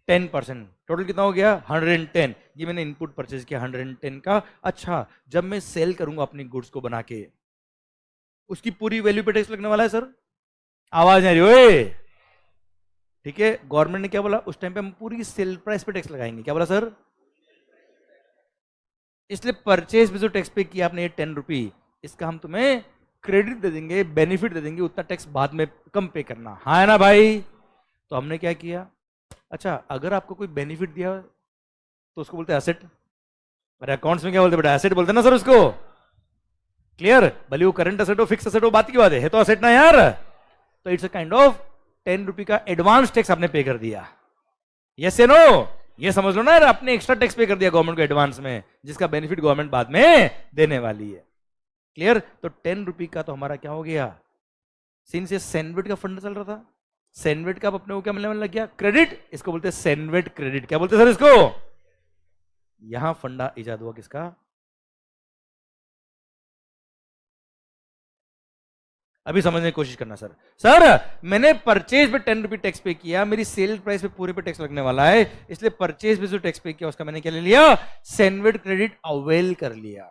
10%। टोटल कितना हो गया? 110। ये मैंने इनपुट परचेज किया 110 का। अच्छा, जब मैं सेल करूंगा अपनी गुड्स को बना के, उसकी पूरी वैल्यू पे टैक्स लगने वाला है सर? आवाज नहीं आ रही ओए? ठीक है, गवर्नमेंट ने क्या बोला उस टाइम पे? हम पूरी सेल प्राइस पे टैक्स लगाएंगे। क्या बोला सर? इसलिए परचेज पे जो टैक्स पे किया आपने ये 10 रुपी, इसका हम तुम्हें क्रेडिट दे देंगे, बेनिफिट दे देंगे, उतना टैक्स बाद में कम पे करना। हाँ है ना भाई? तो हमने क्या किया? अच्छा, अगर आपको कोई बेनिफिट दिया तो उसको बोलते हैं एसेट। अरे अकाउंट्स में क्या बोलते बेटा? एसेट बोलते हैं ना सर उसको। क्लियर? भले वो करंट एसेट हो, फिक्स एसेट हो, बात की बात है तो एसेट ना यार। तो इट्स अ काइंड ऑफ 10 रुपी का एडवांस टैक्स आपने पे कर दिया। यस या नो? ये समझ लो ना यार, आपने एक्स्ट्रा टैक्स पे कर दिया गवर्नमेंट को एडवांस में, जिसका बेनिफिट गवर्नमेंट बाद में देने वाली है। क्लियर? तो 10 रुपी का तो हमारा क्या हो गया? सिंस ये सैंडविच का फंड चल रहा था, सैंडविच का अपने को क्या मिलने लग गया? क्रेडिट। इसको बोलते हैं सैंडविच क्रेडिट। क्या बोलते हैं सर इसको? यहां फंडा इजाद हुआ किसका? अभी समझने की कोशिश करना सर। सर मैंने परचेज पे 10 रुपी टैक्स पे किया, मेरी सेल प्राइस पे पूरे पे टैक्स लगने वाला है, इसलिए परचेज पे जो टैक्स पे किया उसका मैंने क्या ले लिया? सैंडविच क्रेडिट अवेल कर लिया।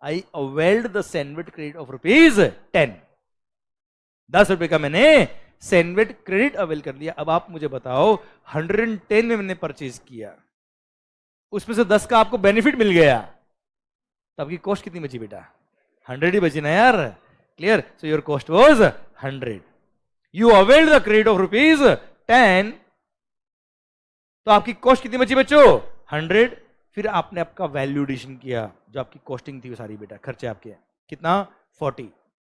I availed the sandwich credit of ₹10। 10 रुपए का मैंने सैंडविच क्रेडिट अवेल कर लिया। अब आप मुझे बताओ 110 में मैंने परचेज किया, उसमें से 10 का आपको बेनिफिट मिल गया, तो आपकी कॉस्ट कितनी बची बेटा? 100 ही बची ना यार। Clear? So your cost was 100, you availed the credit of ₹10, तो आपकी कॉस्ट कितनी बची बच्चों? 100। फिर आपने आपका वैल्यू एडिशन किया, जो आपकी कॉस्टिंग थी वो सारी बेटा, खर्चे आपके कितना 40,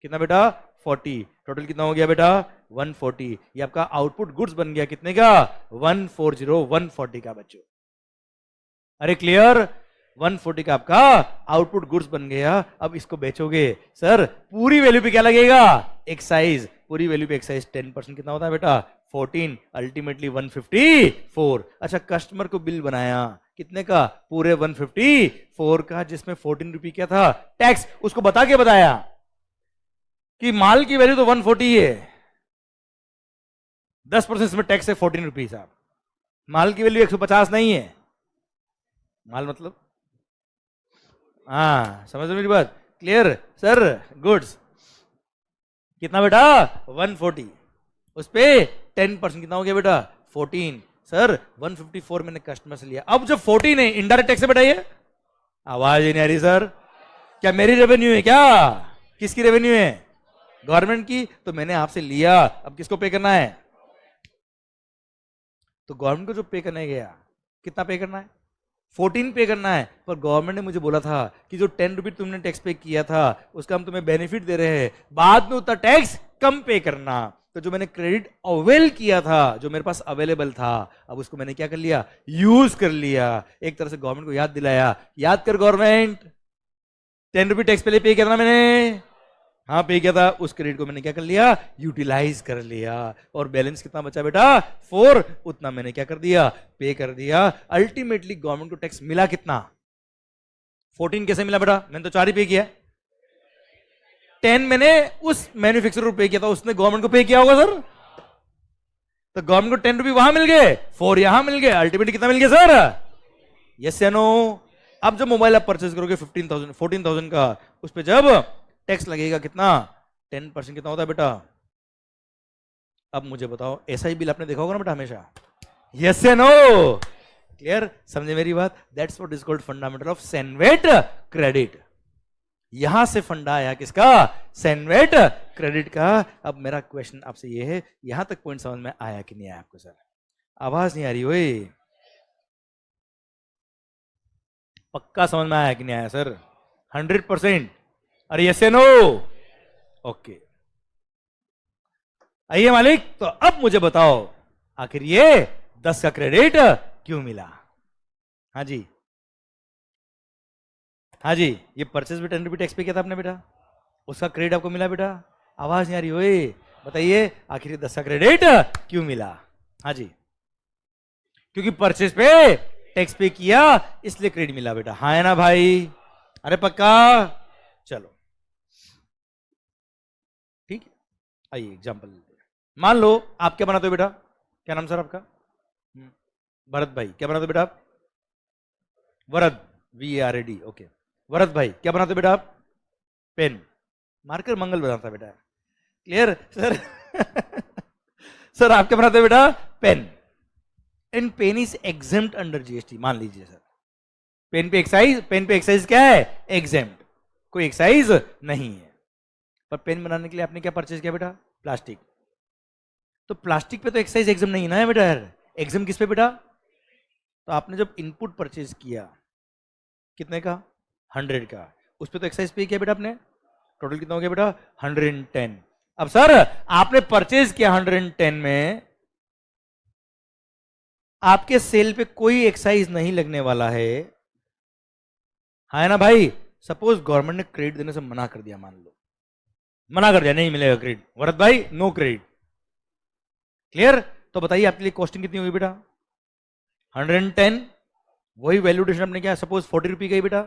कितना बेटा 40, टोटल कितना हो गया बेटा 140। ये आपका आउटपुट गुड्स बन गया कितने का 140, 140 का बच्चों। अरे क्लियर, 140 का आपका आउटपुट गुड्स बन गया। अब इसको बेचोगे सर, पूरी वैल्यू पे क्या लगेगा एक्साइज, पूरी वैल्यू पे एक्साइज 10% कितना होता है बेटा 14, अल्टीमेटली 154। अच्छा कस्टमर को बिल बनाया कितने का पूरे 154 का, जिसमें 14 रुपये क्या था टैक्स, उसको बता के बताया कि माल की वैल्यू तो 140 है, 10% इसमें टैक्स है 14 रुपीज। साहब माल की वैल्यू 150 नहीं है, माल मतलब हाँ समझ मेरी बात, क्लियर सर। गुड्स कितना बेटा 140, उस पे 10% कितना हो गया बेटा 14। सर 154 मैंने कस्टमर से लिया, अब जब 14 है इनडायरेक्ट टैक्स से बताइए, आवाज ही नहीं आ रही सर, क्या मेरी रेवेन्यू है क्या, किसकी रेवेन्यू है गवर्नमेंट की, तो मैंने आपसे लिया, अब किसको पे करना है, तो गवर्नमेंट को जो पे करने गया कितना पे करना है 14 पे करना है, पर गवर्नमेंट ने मुझे बोला था कि जो 10 रुपये तुमने टैक्स पे किया था उसका हम तुम्हें बेनिफिट दे रहे हैं, बाद में उतना टैक्स कम पे करना। तो जो मैंने क्रेडिट अवेल किया था, जो मेरे पास अवेलेबल था, अब उसको मैंने क्या कर लिया यूज कर लिया, एक तरह से गवर्नमेंट को याद दिलाया, याद कर गवर्नमेंट 10 रुपये टैक्स पहले पे करना मैंने, हाँ पे किया था, उस क्रेडिट को मैंने क्या कर लिया यूटिलाइज कर लिया, और बैलेंस कितना बचा बेटा 4, उतना मैंने क्या कर दिया पे कर दिया। अल्टीमेटली गवर्नमेंट को टैक्स मिला कितना 14 कैसे मिला बेटा, मैंने तो 4 ही पे किया, 10 मैंने उस मैन्युफैक्चरर को पे किया था, उसने गवर्नमेंट को पे किया होगा सर, तो गवर्नमेंट को 10 रुपये वहां मिल गए, 4 यहां मिल गए, अल्टीमेटली कितना मिल गया सर, यस या नो। अब जब मोबाइल आप परचेज करोगे 15,000 14,000 का, उस पर जब टैक्स लगेगा कितना 10% कितना होता है बेटा, अब मुझे बताओ एसआई बिल आपने देखा होगा ना बेटा हमेशा, यस या नो, क्लियर समझे मेरी बात, that's what is called fundamental of CENVAT credit. यहां से फंडा आया किसका सैनवेट क्रेडिट का। अब मेरा क्वेश्चन आपसे ये है, यहां तक पॉइंट समझ में आया कि नहीं आया आपको सर, आवाज नहीं आ रही ओए, पक्का समझ में आया कि नहीं आया सर 100%, अरे यस या नो, ओके आइए मालिक, तो अब मुझे बताओ आखिर ये 10 का क्रेडिट क्यों मिला। हाँ जी हाँ जी, ये परचेज भी 10 रुपये टैक्स पे किया था आपने बेटा, उसका क्रेडिट आपको मिला बेटा, आवाज नहीं आ रही ओए, बताइए आखिर ये 10 का क्रेडिट क्यों मिला। हाँ जी, क्योंकि परचेज पे टैक्स पे किया इसलिए क्रेडिट मिला बेटा, हाँ है ना भाई, अरे पक्का, चलो ठीक है। आइए एग्जांपल लेते हैं, मान लो आप क्या बनाते हो बेटा, क्या नाम सर आपका, भरत भाई, क्या बनाते हो बेटा आप, वरद VARD, ओके, वरद भाई क्या बनाते हो बेटा आप, पेन, मार्कर मंगल बनाता बेटा, क्लियर सर सर आप क्या बनाते हो बेटा pen, and pen is exempt under GST, मान लीजिए सर पेन पे एक्साइज क्या है एग्जेम्प्ट, कोई एक्साइज नहीं है, पर पेन बनाने के लिए आपने क्या परचेज किया बेटा प्लास्टिक, तो प्लास्टिक पे तो एक्साइज एग्जाम नहीं ना है बेटा यार, एग्जाम किस पे बेटा, तो आपने जब इनपुट परचेज किया कितने का 100 का, उस पे तो एक्साइज पे किया बेटा आपने, टोटल कितना हो गया बेटा 110। अब सर आपने परचेज किया 110 में, आपके सेल पे कोई एक्साइज नहीं लगने वाला है, है ना भाई, सपोज गवर्नमेंट ने क्रेडिट देने से मना कर दिया, मान लो मना कर दिया नहीं मिलेगा क्रेडिट, भरत भाई नो क्रेडिट, क्लियर, तो बताइए आपके लिए कॉस्टिंग कितनी हुई बेटा 110, वही वैल्यूडेशन आपने क्या सपोज 40 रुपये गई बेटा,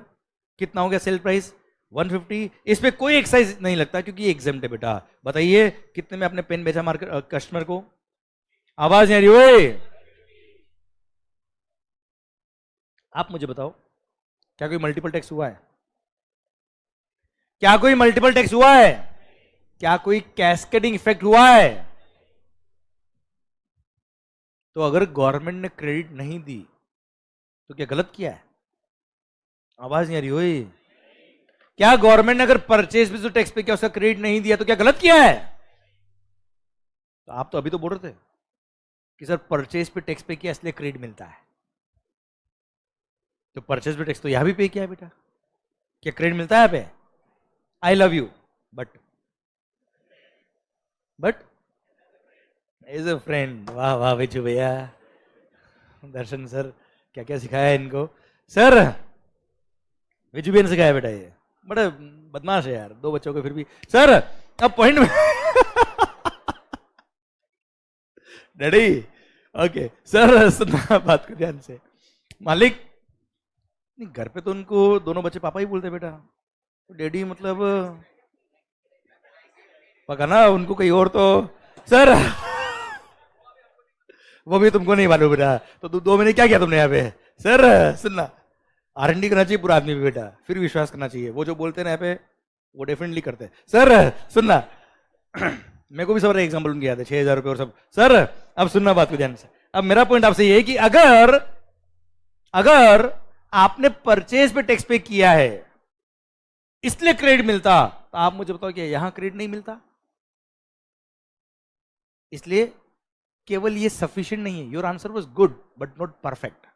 कितना हो गया सेल प्राइस 150, इस पे कोई एक्साइज नहीं लगता क्योंकि ये एग्जाम्प्ट है बेटा, बताइए कितने में आपने पेन बेचा मार्केट कस्टमर को, आवाज नहीं आ रही ओए, आप मुझे बताओ क्या कोई मल्टीपल टैक्स हुआ है, क्या कोई मल्टीपल टैक्स हुआ है, क्या कोई कैस्केडिंग इफेक्ट हुआ है, तो अगर गवर्नमेंट ने क्रेडिट नहीं दी तो क्या गलत किया है, आवाज नहीं आ रही ओए, क्या गवर्नमेंट ने अगर परचेज पे जो टैक्स पे किया उसका क्रेडिट नहीं दिया तो क्या गलत किया है, तो आप तो अभी तो बोल रहे थे कि सर परचेज पे टैक्स पे किया इसलिए क्रेडिट मिलता है, तो परचेज पे टैक्स तो यहां भी पे किया है बेटा, क्या क्रेडिट मिलता है यहाँ पे? I love you but as a friend. वाह वाह विजू भैया, दर्शन सर क्या क्या सिखाया है इनको। सर विजू भैया ने सिखाया बेटा, ये बड़ा बदमाश है यार, 2 बच्चों को फिर भी। सर अब पॉइंट में डैडी ओके सर सुनना बात को ध्यान से। मालिक नहीं, घर पे तो उनको दोनों बच्चे पापा ही बोलते बेटा, तो डैडी मतलब पका ना उनको कहीं और तो। सर वो भी तुमको नहीं मालूम बेटा, तो 2 महीने क्या किया तुमने यहाँ पे? सर सुनना, R&D करना चाहिए पूरा आदमी भी बेटा, फिर विश्वास करना चाहिए। वो जो बोलते हैं ना यहाँ पे वो डेफिनेटली करते हैं। सर सुनना मेरे को भी सब एग्जाम्पल उनके याद है, 6,000 रुपये और सब। सर अब सुनना बात को ध्यान से। अब मेरा पॉइंट आपसे ये है कि अगर आपने परचेज पे टैक्स पे किया है इसलिए क्रेडिट मिलता, तो आप मुझे बताओ कि यहां क्रेडिट नहीं मिलता? इसलिए केवल ये सफिशिएंट नहीं है। Your answer was good but not perfect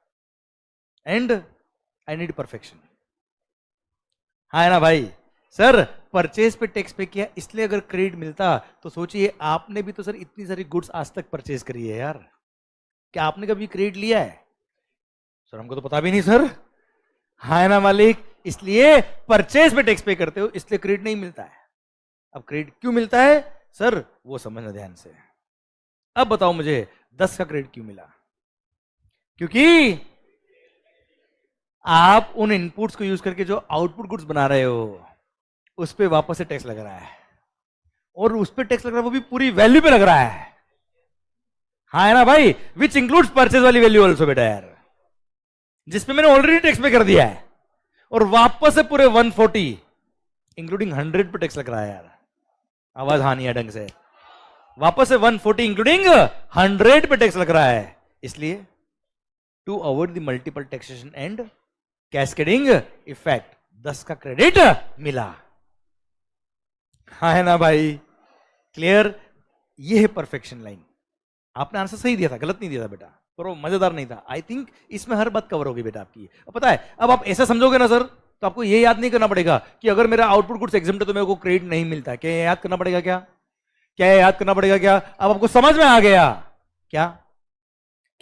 and I need perfection. हाँ है ना भाई? सर परचेज पे टैक्स पे किया इसलिए अगर क्रेडिट मिलता, तो सोचिए आपने भी तो सर इतनी सारी गुड्स आज तक परचेज करी है यार, क्या आपने कभी क्रेडिट लिया है? सर हमको तो पता भी नहीं सर। हाँ है ना मालिक? इसलिए परचेज पे टैक्स पे करते हो इसलिए क्रेडिट नहीं मिलता है। अब क्रेडिट क्यों मिलता है सर, वो समझना ध्यान से। अब बताओ मुझे 10 का क्रेडिट क्यों मिला? क्योंकि आप उन इनपुट्स को यूज करके जो आउटपुट गुड्स बना रहे हो उस पे वापस से टैक्स लग रहा है, और उस पे टैक्स लग रहा है वो भी पूरी वैल्यू पे लग रहा है। हाँ है ना भाई? विच इंक्लूड्स परचेज वाली वैल्यू ऑल्सो बेटा यार, जिसपे मैंने ऑलरेडी टैक्स पे कर दिया है, और वापस से पूरे 140 इंक्लूडिंग 100 पे टैक्स लग रहा है यार। आवाज हाँ नहीं है ढंग से। वापस से 140 इंक्लूडिंग 100 पे टैक्स लग रहा है। इसलिए to avoid the multiple taxation and cascading effect 10 का क्रेडिट मिला। हाँ है ना भाई? क्लियर? ये है परफेक्शन लाइन। आपने आंसर सही दिया था, गलत नहीं दिया था बेटा, पर वो मजेदार नहीं था। आई थिंक इसमें हर बात कवर होगी बेटा आपकी। अब पता है, अब आप ऐसा समझोगे ना सर, तो आपको ये याद नहीं करना पड़ेगा कि अगर मेरा आउटपुट गुड्स एग्जाम्प्ट है तो मेरे को क्रेडिट नहीं मिलता। क्या याद करना पड़ेगा? क्या याद करना पड़ेगा? क्या अब आपको समझ में आ गया क्या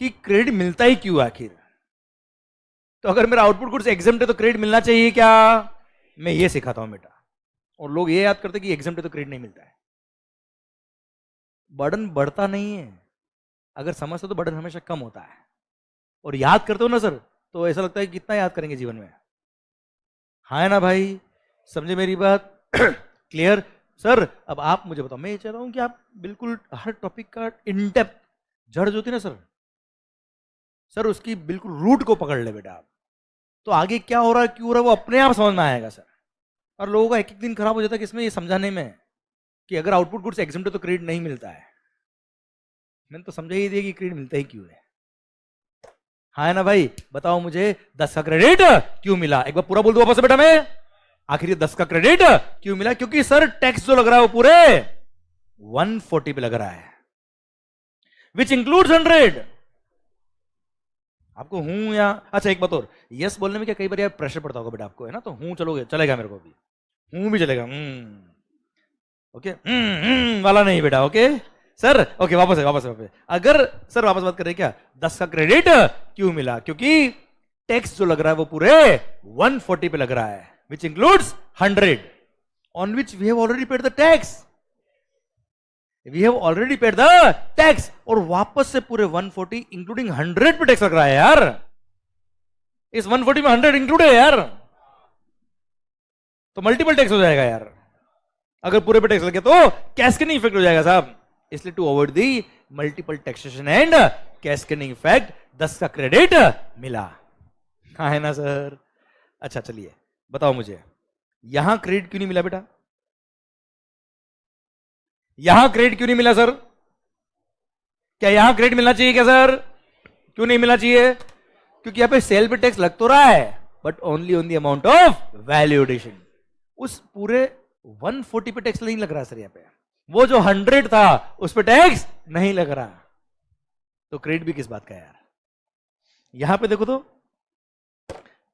कि क्रेडिट मिलता ही क्यों आखिर? तो अगर मेरा आउटपुट गुड्स एग्जाम्प्ट है तो क्रेडिट मिलना चाहिए क्या? मैं ये सिखाता हूं बेटा, और लोग ये याद करते कि एग्जाम्प्ट है तो क्रेडिट नहीं मिलता है। बर्डन बढ़ता नहीं है, अगर समझते तो बर्डन हमेशा कम होता है। और याद करते हो ना सर, तो ऐसा लगता है कि कितना याद करेंगे जीवन में। हाँ है ना भाई? समझे मेरी बात? क्लियर? सर अब आप मुझे बताओ, मैं ये चाह रहा हूं कि आप बिल्कुल हर टॉपिक का इन डेप्थ, जड़ जो होती है ना सर उसकी बिल्कुल रूट को पकड़ ले बेटा आप, तो आगे क्या हो रहा है क्यों हो रहा है वो अपने आप समझ में आएगा सर। और लोगों का एक दिन खराब हो जाता है किसमें? ये समझाने में कि अगर आउटपुट गुड्स एग्जाम्प्ट है तो क्रेडिट नहीं मिलता है। मैंने तो समझा ही दिया कि क्रेडिट मिलता ही क्यों है। हाँ है ना भाई? बताओ मुझे 10 का क्रेडिट क्यों मिला? एक बार पूरा बोल दो वापस से बेटा मैं। आखिर 10 का क्रेडिट क्यों मिला? क्योंकि सर टैक्स जो लग रहा है वो पूरे 140 पे लग रहा है, विच इंक्लूड्स 100। आपको हूं या अच्छा एक बात और, यस बोलने में क्या कई बार यार प्रेशर पड़ता होगा बेटा आपको, है ना? तो हूं चलोगे, चलेगा मेरे को भी, हूं भी चलेगा। ओके वाला नहीं बेटा। ओके सर, ओके वापस है। अगर सर वापस बात कर रहे क्या, 10 का क्रेडिट क्यों मिला? क्योंकि टैक्स जो लग रहा है वो पूरे 140 पे लग रहा है, which includes 100 on which we have already paid the tax. We have already paid the tax, और वापस से पूरे 140 इंक्लूडिंग 100 पे टैक्स लग रहा है यार। इस 140 में 100 इंक्लूड है यार, तो मल्टीपल टैक्स हो जाएगा यार। अगर पूरे पे टैक्स लगे तो कैस्केडिंग इफेक्ट हो जाएगा साहब। इसलिए to avoid the multiple taxation and cascading effect 10 का क्रेडिट मिला। हाँ है ना सर? अच्छा चलिए बताओ मुझे, यहां क्रेडिट क्यों नहीं मिला बेटा? यहां क्रेडिट क्यों नहीं मिला सर? क्या यहां क्रेडिट मिलना चाहिए क्या सर? क्यों नहीं मिलना चाहिए? क्योंकि यहां पे सेल पे टैक्स लग तो रहा है but only on the amount of value addition. उस पूरे 140 पे टैक्स नहीं लग रहा सर। यहां पे वो जो 100 था उस पे टैक्स नहीं लग रहा, तो क्रेडिट भी किस बात का यार? यहां पे देखो तो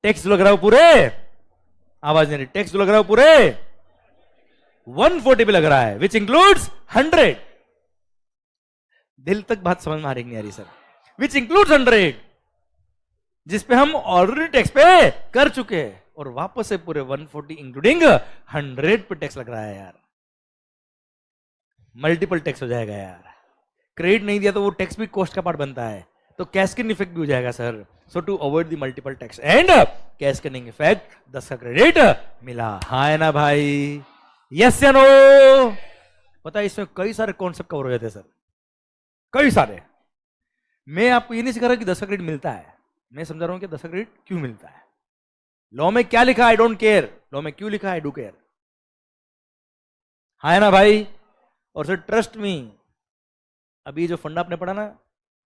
टैक्स जो लग रहा है वो पूरे, आवाज नहीं रही, टैक्स जो लग रहा है वो पूरे 140 पे लग रहा है, विच इंक्लूड्स 100। दिल तक बात समझ में आ रही नहीं आ रही सर? विच इंक्लूड्स 100, जिसपे हम ऑलरेडी टैक्स पे कर चुके हैं, और वापस से पूरे 140 इंक्लूडिंग 100 पे टैक्स लग रहा है यार। मल्टीपल टैक्स हो जाएगा यार। क्रेडिट नहीं दिया तो वो टैक्स भी कॉस्ट का पार्ट बनता है, तो कैस्केडिंग इफेक्ट भी हो जाएगा sir. So to avoid the multiple tax and cascading effect, 10 का क्रेडिट मिला। हाँ है ना भाई? यस या नो? पता है इसमें कई सारे कॉन्सेप्ट कवर हो जाते हैं सर, कई सारे। मैं आपको ये नहीं सिखा रहा कि 10 का क्रेडिट मिलता है, मैं समझा रहा हूं कि 10 का क्रेडिट क्यों मिलता है। लॉ में क्या लिखा, आई डोंट केयर, लॉ में क्यों लिखा, आई डू केयर। हाँ है ना भाई? और सर ट्रस्ट मी, अभी जो फंडा आपने पढ़ा ना,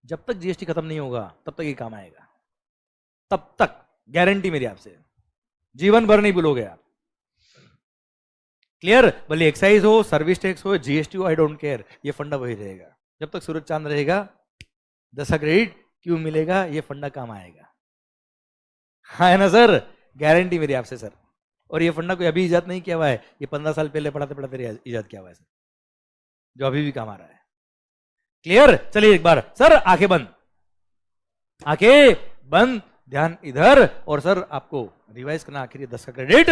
जब तक जीएसटी खत्म नहीं होगा तब तक ये काम आएगा, तब तक गारंटी मेरी आपसे, जीवन भर नहीं भूलोगे आप। क्लियर? भले एक्साइज हो, सर्विस टैक्स हो, जीएसटी हो, आई डोंट केयर, ये फंडा वही रहेगा। जब तक सूरज चांद रहेगा 10 का क्रेडिट क्यों मिलेगा, ये फंडा काम आएगा। हाँ है ना सर? गारंटी मेरी आपसे सर। और ये फंडा कोई अभी इजाद नहीं किया हुआ है, ये 15 साल पहले पढ़ाते पढ़ाते इजाद किया हुआ है सर, जो अभी भी काम आ रहा है। क्लियर? चलिए एक बार सर, आंखें बंद, आंखें बंद, ध्यान इधर। और सर आपको रिवाइज करना, आखिर 10 का क्रेडिट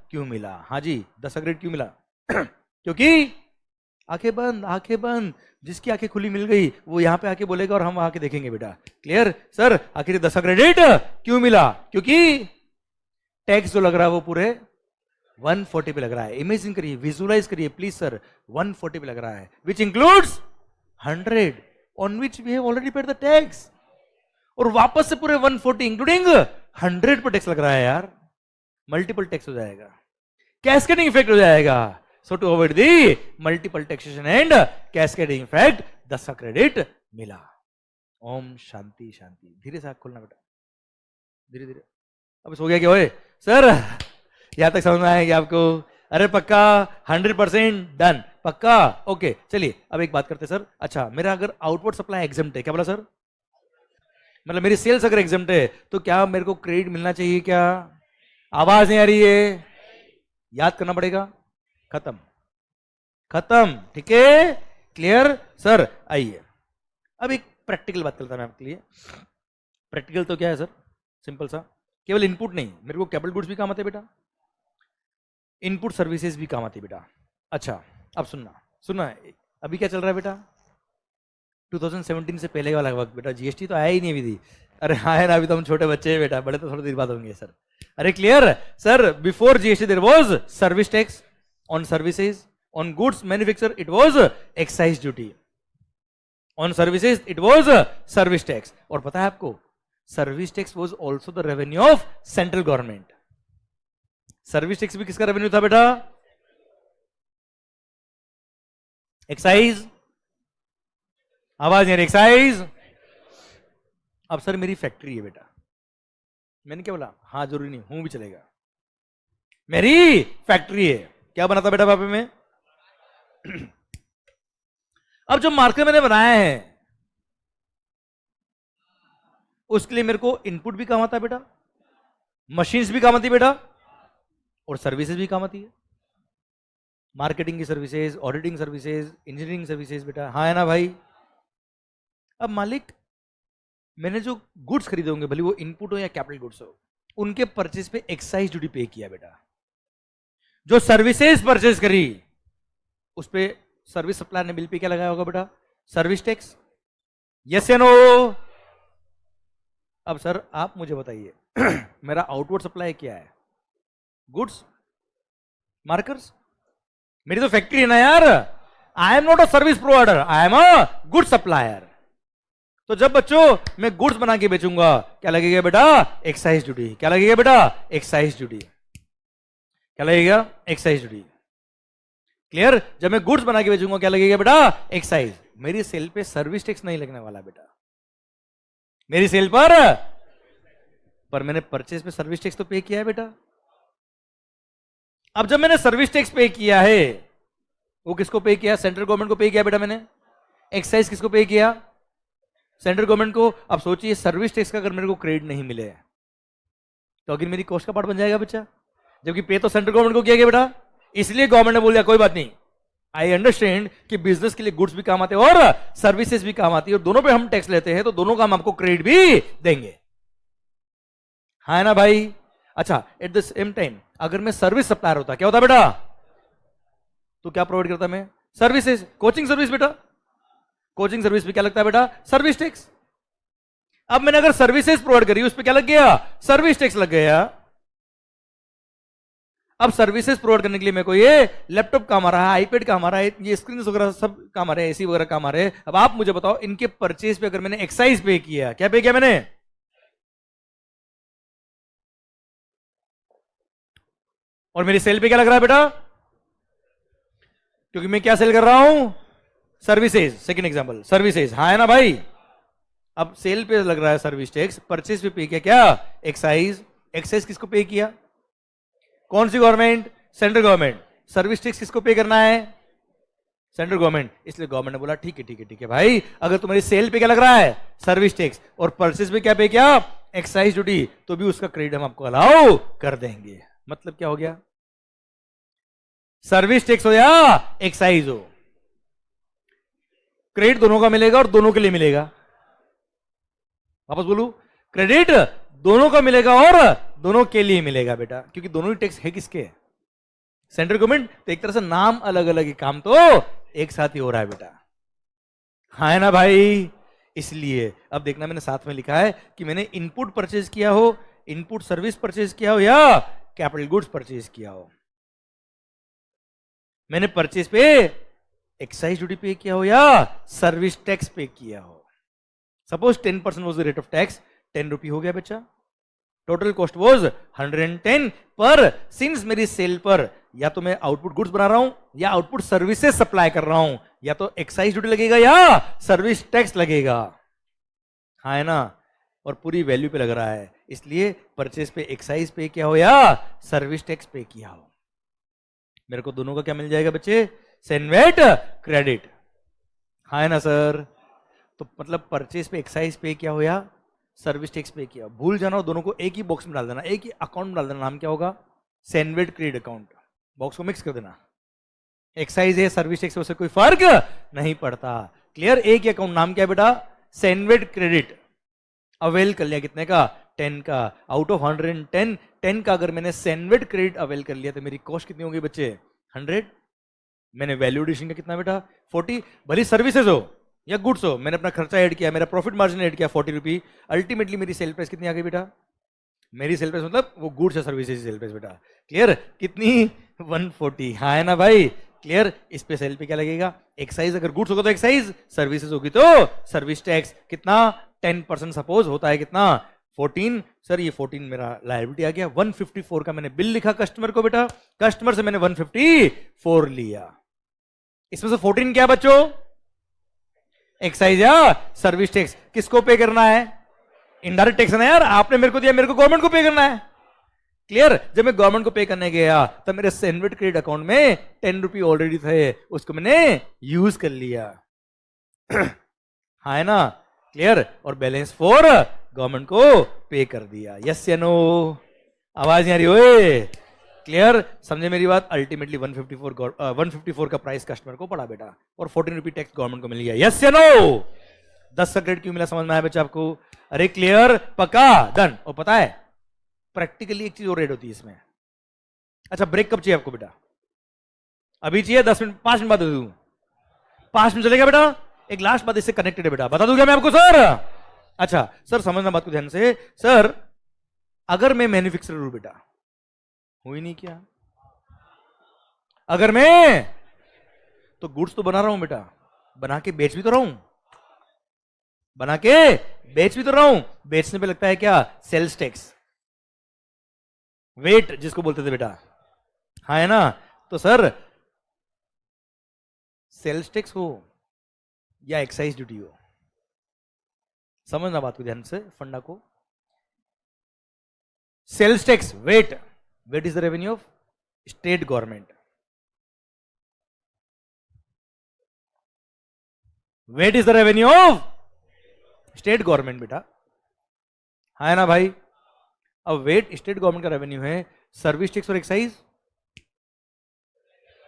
क्यों मिला। हाँ जी, 10 का क्रेडिट क्यों मिला? क्योंकि आंखें बंद, आंखें बंद, जिसकी आंखें खुली मिल गई वो यहां पे आके बोलेगा और हम आके देखेंगे बेटा। क्लियर? सर आखिर 10 का क्रेडिट क्यों मिला? क्योंकि टैक्स जो लग रहा है वो पूरे 140 पे लग रहा है। इमेजिन करिए, विजुअलाइज करिए प्लीज सर, 140 पे लग रहा है, which includes 100 on which we have already paid the tax. और वापस से पूरे 140 इंक्लूडिंग 100 पे टैक्स लग रहा है यार। मल्टीपल टैक्स हो जाएगा, कैस्केडिंग इफेक्ट हो जाएगा। So to avoid the multiple taxation and cascading effect, 10 का क्रेडिट मिला। ओम शांति शांति। धीरे से आंख खोलना बेटा, धीरे धीरे। अब सो गया क्या? ओए सर यहां तक समझ में आएगी आपको? अरे पक्का 100% डन, पक्का ओके। चलिए अब एक बात करते सर। अच्छा, मेरा अगर आउटवर्ड सप्लाई एग्जम्प्ट है, क्या बोला सर? मतलब मेरी सेल्स अगर एग्जम्प्ट है तो क्या मेरे को क्रेडिट मिलना चाहिए क्या? आवाज नहीं आ रही है, याद करना पड़ेगा। खत्म, खत्म, ठीक है? Clear sir? आइए अब एक प्रैक्टिकल बात करता हूं मैं आपके लिए। प्रैक्टिकल तो क्या है सर? सिंपल सा, केवल इनपुट नहीं, मेरे को कैपिटल गुड्स भी काम आते बेटा, इनपुट सर्विसेज भी काम आती बेटा। अच्छा अब सुनना, सुनना, अभी क्या चल रहा है बेटा? 2017 से पहले वाला वक्त बेटा, जीएसटी तो आया ही नहीं अभी थी। अरे हाँ है ना, अभी तो हम छोटे बच्चे हैं बेटा, बड़े तो थोड़ी देर बाद होंगे सर। अरे clear sir? Before GST there was service tax on services, on goods manufacture it was excise duty, on services it was service tax. और पता है आपको, service tax was also the revenue of central government. Service tax भी किसका रेवेन्यू था बेटा? एक्साइज। आवाज नहीं, एक्साइज। अब सर मेरी फैक्ट्री है बेटा, मैंने क्या बोला? हाँ जरूरी नहीं, हूं भी चलेगा, मेरी फैक्ट्री है। क्या बनाता बेटा वहां पे में? अब जो मार्कर मैंने बनाया है उसके लिए मेरे को इनपुट भी काम आता है बेटा, मशीन्स भी काम आती है बेटा, और सर्विसेज भी काम आती है। मार्केटिंग की services, auditing services, engineering services बेटा। हाँ है ना भाई? अब मालिक, मैंने जो गुड्स खरीदे होंगे, भले वो इनपुट हो या कैपिटल गुड्स हो, उनके परचेज पे एक्साइज ड्यूटी पे किया बेटा। जो सर्विसेज परचेज करी उस पे सर्विस सप्लायर ने बिल पे क्या लगाया होगा बेटा? Service tax. यस या नो? अब सर आप मुझे बताइए मेरा आउटवर्ड सप्लाई क्या है? Goods, markers. मेरी तो फैक्ट्री है ना यार, I am not a service provider, I am a good supplier. तो जब बच्चों मैं गुड्स बना के बेचूंगा, क्या लगेगा बेटा? Excise duty. क्या लगेगा बेटा? Excise duty. क्या लगेगा? Excise duty. क्लियर? जब मैं गुड्स बना के बेचूंगा क्या लगेगा बेटा? एक्साइज। मेरी सेल पे सर्विस टैक्स नहीं लगने वाला बेटा, मेरी सेल पर मैंने परचेज पे सर्विस टैक्स तो पे किया है बेटा। अब जब मैंने सर्विस टैक्स पे किया है, वो किसको पे किया? सेंट्रल गवर्नमेंट को पे किया बेटा मैंने। एक्साइज किसको पे किया? सेंट्रल गवर्नमेंट को। अब सोचिए सर्विस टैक्स का अगर मेरे को क्रेडिट नहीं मिले तो अगर मेरी कॉस्ट का पार्ट बन जाएगा बच्चा, जबकि पे तो सेंट्रल गवर्नमेंट को किया गया बेटा, इसलिए गवर्नमेंट ने बोल दिया कोई बात नहीं। आई अंडरस्टैंड कि बिजनेस के लिए गुड्स भी काम आते हैं और सर्विसेज भी काम आती है, और दोनों पे हम टैक्स लेते हैं, तो दोनों का हम आपको क्रेडिट भी देंगे, है ना भाई। अच्छा, एट द सेम टाइम अगर मैं सर्विस सप्लायर होता, क्या होता बेटा, तो क्या प्रोवाइड करता मैं, सर्विसेज, कोचिंग सर्विस बेटा, कोचिंग सर्विस पे क्या लगता है बेटा, सर्विस टैक्स। अब मैंने अगर सर्विसेज प्रोवाइड करी, उस पर क्या लग गया, सर्विस टैक्स लग गया। अब सर्विसेज प्रोवाइड करने के लिए मेरे को ये लैपटॉप काम आ रहा है, आईपैड काम आ रहा है, ये स्क्रीन वगैरह सब काम आ रहे हैं, एसी वगैरह काम आ रहे हैं। अब आप मुझे बताओ, इनके परचेज पे अगर मैंने एक्साइज पे किया, क्या पे किया मैंने, और मेरी सेल पे क्या लग रहा है बेटा, क्योंकि मैं क्या सेल कर रहा हूं, सर्विसेज। सेकंड एग्जांपल सर्विसेज, हाँ है ना भाई। अब सेल पे लग रहा है सर्विस टैक्स, परचेज पे किया क्या, एक्साइज। एक्साइज किसको पे किया, कौन सी government, central government. Service tax किसको पे करना है, सेंट्रल गवर्नमेंट। इसलिए गवर्नमेंट ने बोला ठीक है ठीक है ठीक है भाई, अगर तुम्हारी सेल पे क्या लग रहा है, सर्विस टैक्स, और परचेज पे क्या पे किया, एक्साइज ड्यूटी, तो भी उसका क्रेडिट हम आपको अलाउ कर देंगे। मतलब क्या हो गया, सर्विस टैक्स हो या एक्साइज हो, क्रेडिट दोनों का मिलेगा और दोनों के लिए मिलेगा। वापस बोलू, क्रेडिट दोनों का मिलेगा और दोनों के लिए मिलेगा बेटा, क्योंकि दोनों ही टैक्स है किसके, सेंट्रल गवर्नमेंट। तो एक तरह से नाम अलग अलग ही, काम तो एक साथ ही हो रहा है बेटा, हाँ है ना भाई। इसलिए अब देखना, मैंने साथ में लिखा है कि मैंने इनपुट परचेज किया हो, इनपुट सर्विस परचेज किया हो, या कैपिटल गुड्स परचेज किया हो। मैंने परचेज पे एक्साइज ड्यूटी पे किया हो या सर्विस टैक्स पे किया हो। Suppose 10% was the rate of tax, 10 रुपी हो गया बच्चा, टोटल कॉस्ट वॉज 110। पर सिंस मेरी सेल पर या तो मैं आउटपुट गुड्स बना रहा हूं या आउटपुट सर्विसेज सप्लाई कर रहा हूं, या तो एक्साइज ड्यूटी लगेगा या सर्विस टैक्स लगेगा, हाँ है ना। और पूरी वैल्यू पे लग रहा है, इसलिए परचेज पे एक्साइज पे किया हो या सर्विस टैक्स पे किया हो, मेरे को दोनों का क्या मिल जाएगा बच्चे, सेनवेट क्रेडिट, हाँ है ना सर। तो मतलब परचेज पे एक्साइज पे किया हो या सर्विस टैक्स पे किया, भूल जाना हो, दोनों को एक ही बॉक्स में डाल देना, एक ही अकाउंट में डाल देना, नाम क्या होगा, सेनवेट क्रेडिट अकाउंट। बॉक्स को मिक्स कर देना, एक्साइज है सर्विस टैक्स, उससे कोई फर्क नहीं पड़ता। क्लियर, एक ही अकाउंट, नाम क्या है बेटा, सेनवेट क्रेडिट। अवेल कर लिया कितने का, 10 का, आउट ऑफ 110, 10 का अगर मैंने सेनवेट क्रेडिट अवेल कर लिया, तो मेरी कॉस्ट कितनी होगी बच्चे, 100। मैंने वैल्यू एडिशन का कितना बेटा, 40। भली सर्विसेज हो या गुड्स हो, मैंने अपना खर्चा ऐड किया, मेरा प्रॉफिट मार्जिन ऐड किया 40 रुपी, अल्टीमेटली मेरी सेल प्राइस कितनी आ गई बेटा, मेरी सेल प्राइस मतलब वो गुड्स या सर्विसेज सेल प्राइस बेटा, क्लियर, कितनी, 140, हाँ है ना भाई। क्लियर, इस पे सेल पे क्या लगेगा, एक्साइज, अगर गुड्स होगा तो एक्साइज, सर्विसेज होगी तो सर्विस टैक्स, कितना, 10% सपोज होता है कितना, 14। सर ये 14 मेरा लायबिलिटी आ गया, 154 का मैंने बिल लिखा कस्टमर को बेटा, कस्टमर से मैंने 154 लिया, इसमें से 14 क्या बच्चों, एक्साइज या सर्विस टैक्स। किसको पे करना है, इनडायरेक्ट टैक्स ना यार, आपने मेरे को दिया, मेरे को गवर्नमेंट को पे करना है। क्लियर, जब मैं गवर्नमेंट को पे करने गया तब मेरे सेनवेट क्रेडिट अकाउंट में 10 रुपी ऑलरेडी थे, उसको मैंने यूज कर लिया, हाँ है ना। क्लियर, और बैलेंस फॉर गवर्नमेंट को पे कर दिया, यस या नो, आवाज नहीं आ रही ओए। क्लियर, समझे मेरी बात। अल्टीमेटली 154 का प्राइस कस्टमर को पड़ा बेटा, और 14 रुपी टैक्स गवर्नमेंट को मिल गया, यस या नो। 10 का क्रेडिट क्यों मिला, समझ में आया बच्चा आपको, अरे क्लियर, पक्का, डन। और पता है प्रैक्टिकली एक चीज और रेड होती है इसमें। अच्छा, ब्रेक कब चाहिए आपको बेटा, अभी चाहिए, 10 मिनट, 5 मिनट बाद दे दूं, 5 मिनट चलेगा बेटा। एक लास्ट बात इससे कनेक्टेड है बेटा, बता दूं क्या मैं आपको सर। अच्छा सर, समझना बात को ध्यान से। सर अगर मैं मैन्युफैक्चरर हूं बेटा, हुई नहीं क्या, अगर मैं तो गुड्स तो बना रहा हूं बेटा, बना के बेच भी तो रहा हूं, बना के बेच भी तो रहा हूं, बेचने पे लगता है क्या, सेल्स टैक्स, वेट जिसको बोलते थे बेटा, हाँ है ना। तो सर सेल्स टैक्स हो या एक्साइज ड्यूटी हो, समझना बात को ध्यान से, फंडा को। Sales tax, VAT, VAT is the revenue of state government, VAT is the revenue of state government बेटा, है ना भाई। अब वेट स्टेट गवर्नमेंट का रेवेन्यू है, सर्विस टैक्स और एक्साइज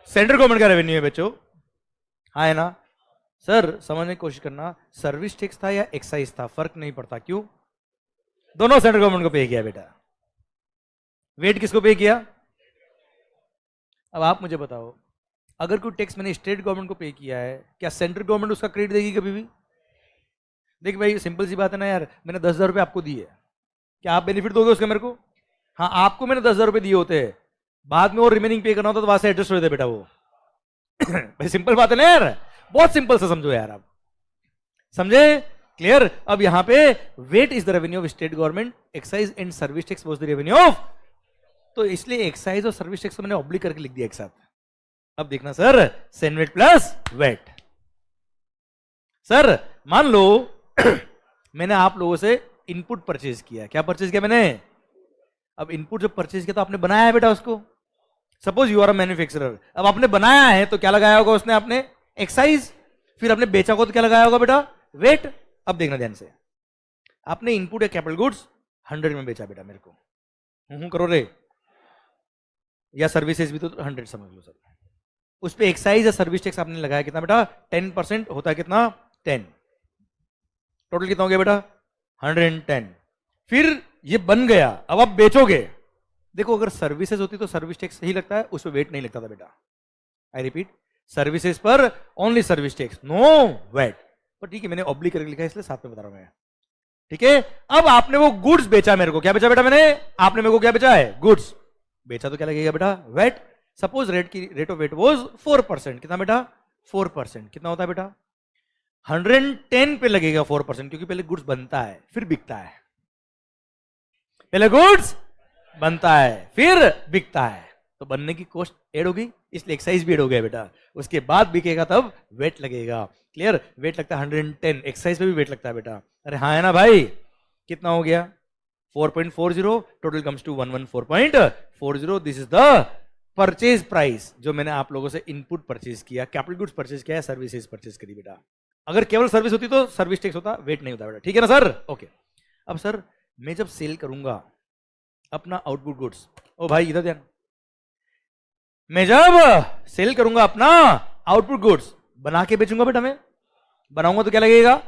सेंट्रल गवर्नमेंट का रेवेन्यू है बच्चों, हाँ है ना सर? समझने की कोशिश करना, सर्विस टैक्स था या एक्साइज था, फर्क नहीं पड़ता। क्यों? दोनों सेंट्रल गवर्नमेंट को पे किया बेटा। वेट किसको पे किया? अब आप मुझे बताओ, अगर कोई टैक्स मैंने स्टेट गवर्नमेंट को पे किया है, क्या सेंट्रल गवर्नमेंट उसका क्रेडिट देगी कभी भी? देख भाई सिंपल सी बात है ना यार, मैंने 10,000 रुपये आपको दिए, क्या आप बेनिफिट दोगे उसका मेरे को? हाँ, आपको मैंने 10,000 रुपये दिए होते, बाद में वो रिमेनिंग पे करना होता तो वहां से एडजस्ट हो जाता बेटा वो। भाई सिंपल बात है ना यार, बहुत सिंपल से समझो यार, आप समझे? क्लियर? अब यहां पे VAT is the revenue of state government, excise and service tax was the revenue of, तो इसलिए एक्साइज और सर्विस टैक्स को मैंने ऑब्लिक करके लिख दिया एक साथ। अब देखना sir, CENVAT plus VAT. Sir मान लो मैंने आप लोगों से इनपुट परचेज किया, क्या परचेज किया मैंने? अब इनपुट जब परचेज किया तो आपने बनाया है बेटा उसको, suppose you are a manufacturer, अब आपने बनाया है तो क्या लगाया होगा उसने? आपने एक्साइज, फिर आपने बेचा को तो क्या लगाया होगा बेटा? वेट। अब देखना ध्यान से, आपने इनपुट या कैपिटल गुड्स 100 में बेचा बेटा मेरे को, करो रे, या सर्विसेज भी तो 100 समझ लो सर, उस पे एक्साइज या सर्विस टैक्स आपने लगाया कितना बेटा? 10% होता है कितना? 10। टोटल कितना हो गया बेटा? 110। फिर ये बन गया, अब आप बेचोगे, देखो अगर सर्विसेज होती तो सर्विस टैक्स सही लगता है, उस पर वेट नहीं लगता था बेटा। आई रिपीट, सर्विसेज पर only service tax, no VAT. पर ठीक है, मैंने ऑब्लिक करके लिखा है इसलिए साथ में बता रहा हूं मैं, ठीक है? अब आपने वो गुड्स बेचा मेरे को, क्या बेचा बेटा मैंने? आपने मेरे को क्या बेचा है? गुड्स बेचा, तो क्या लगेगा बेटा? VAT. Suppose rate of VAT was 4%, कितना बेटा? 4%। कितना होता है बेटा? 110 पे लगेगा 4%, क्योंकि पहले गुड्स बनता है फिर बिकता है, पहले गुड्स बनता है फिर बिकता है, तो बनने की कॉस्ट ऐड होगी, इसलिए एक्साइज भी ऐड हो गया बेटा। उसके बाद बिकेगा तब वेट लगेगा। क्लियर? वेट लगता है 110, एक्साइज पे भी वेट लगता है बेटा। अरे हाँ है ना भाई? कितना हो गया? 4.40, total comes to 114.40। This is the purchase price जो मैंने आप लोगों से इनपुट परचेज किया, कैपिटल गुड्स परचेज किया, सर्विसेज परचेज करी बेटा। अगर केवल सर्विस होती तो सर्विस टैक्स होता, वेट नहीं होता बेटा, ठीक है ना सर? ओके। अब सर मैं जब सेल करूंगा अपना आउटपुट गुड्स, ओ भाई इधर ध्यान, मैं जब सेल करूंगा अपना आउटपुट गुड्स, बना के बेचूंगा बेटा, मैं बनाऊंगा तो क्या लगेगा?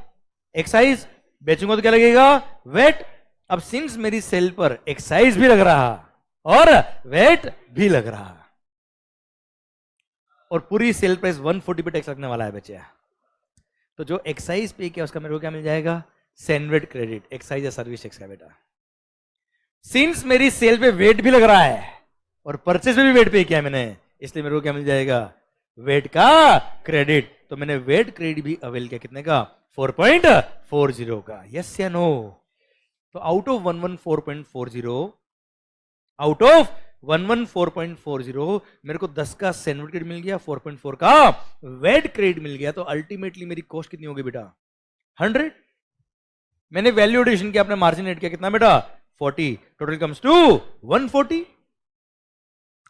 एक्साइज। बेचूंगा तो क्या लगेगा? वेट। अब सिंस मेरी सेल पर एक्साइज भी लग रहा और वेट भी लग रहा, और पूरी सेल प्राइस 140 पे टैक्स लगने वाला है बच्चे, तो जो एक्साइज पे किया उसका मेरे को क्या मिल जाएगा? सेनवेट क्रेडिट, एक्साइज या सर्विस टैक्स का बेटा। सिंस मेरी सेल पे वेट भी लग रहा है और परचेज में भी वेट पे किया मैंने, इसलिए मेरे को क्या मिल जाएगा? वेट का क्रेडिट। तो मैंने वेट क्रेडिट भी अवेल किया, कितने का? 4.40 का। यस या नो? तो आउट ऑफ 114.40, आउट ऑफ 114.40 मेरे को 10 का सेनवेट क्रेडिट मिल गया, 4.4 का वेट क्रेडिट मिल गया, तो अल्टीमेटली मेरी कॉस्ट कितनी होगी बेटा? 100। मैंने वैल्यू एडिशन किया, अपने मार्जिन एड किया, कितना बेटा? 40। टोटल कम्स टू 140,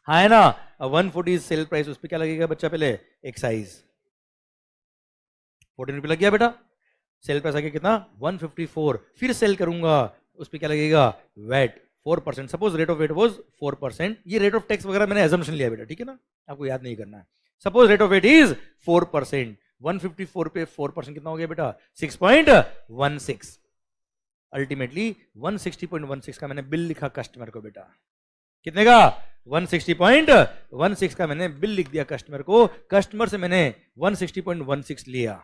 हाँ है ना? 140 सेल प्राइस, उस पर क्या लगेगा बच्चा? पहले एक्साइज 14 रुपये लग गया बेटा, सेल प्राइस आ गया कितना? 154। फिर सेल करूंगा, उस पर क्या लगेगा? VAT 4%। Suppose rate of VAT was 4%, ये रेट ऑफ टैक्स वगैरह मैंने एजम्पशन लिया बेटा, ठीक है ना? आपको याद नहीं करना है। Suppose rate of VAT is 4%, 154 पे 4% कितना हो गया बेटा? 6.16। अल्टीमेटली 160.16 का मैंने बिल लिखा कस्टमर को बेटा, कितने का? 160.16 का मैंने बिल लिख दिया कस्टमर को, कस्टमर से मैंने 160.16 लिया,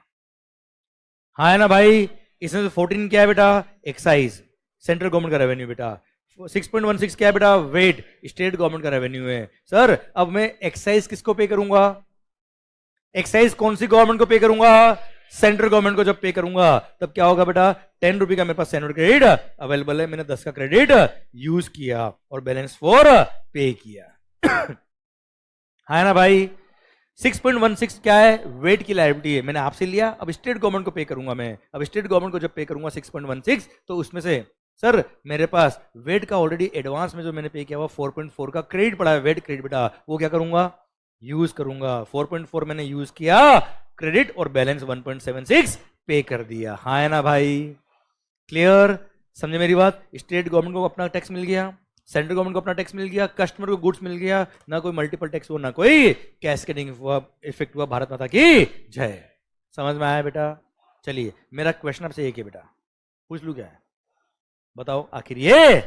हाँ है ना भाई? इसमें से 14 क्या है बेटा? एक्साइज, सेंट्रल गवर्नमेंट का रेवेन्यू बेटा। 6.16 क्या है बेटा? वेट, स्टेट गवर्नमेंट का रेवेन्यू है। सर अब मैं एक्साइज किसको पे करूंगा? एक्साइज कौन सी गवर्नमेंट को पे करूंगा? सेंट्रल गवर्नमेंट को जब पे करूंगा तब क्या होगा बेटा? 10 रुपए का मेरे पास सेनवेट क्रेडिट अवेलेबल है, मैंने 10 का क्रेडिट यूज किया और बैलेंस 4 पे किया। है ना भाई? 6.16 क्या है? वेट की लायबिलिटी है, मैंने आपसे लिया, अब स्टेट गवर्नमेंट को पे करूंगा मैं। अब स्टेट गवर्नमेंट को जब पे करूंगा 6.16, तो उसमें से सर मेरे पास वेट का ऑलरेडी एडवांस में जो मैंने पे किया हुआ 4.4 का क्रेडिट पड़ा है, वेट क्रेडिट बेटा, वो क्या करूंगा? यूज करूंगा। 4.4 मैंने यूज किया क्रेडिट और बैलेंस 1.76 पे कर दिया, हाँ है ना भाई? क्लियर? समझे मेरी बात? स्टेट गवर्नमेंट को अपना टैक्स मिल गया, सेंट्रल गवर्नमेंट को अपना टैक्स मिल गया, कस्टमर को गुड्स मिल गया, ना कोई मल्टीपल टैक्स हुआ, ना कोई कैस्केडिंग इफेक्ट हुआ। भारत माता की जय। समझ में आया बेटा? चलिए मेरा क्वेश्चन आपसे एक है बेटा, पूछ लूं क्या है? बताओ आखिर ये,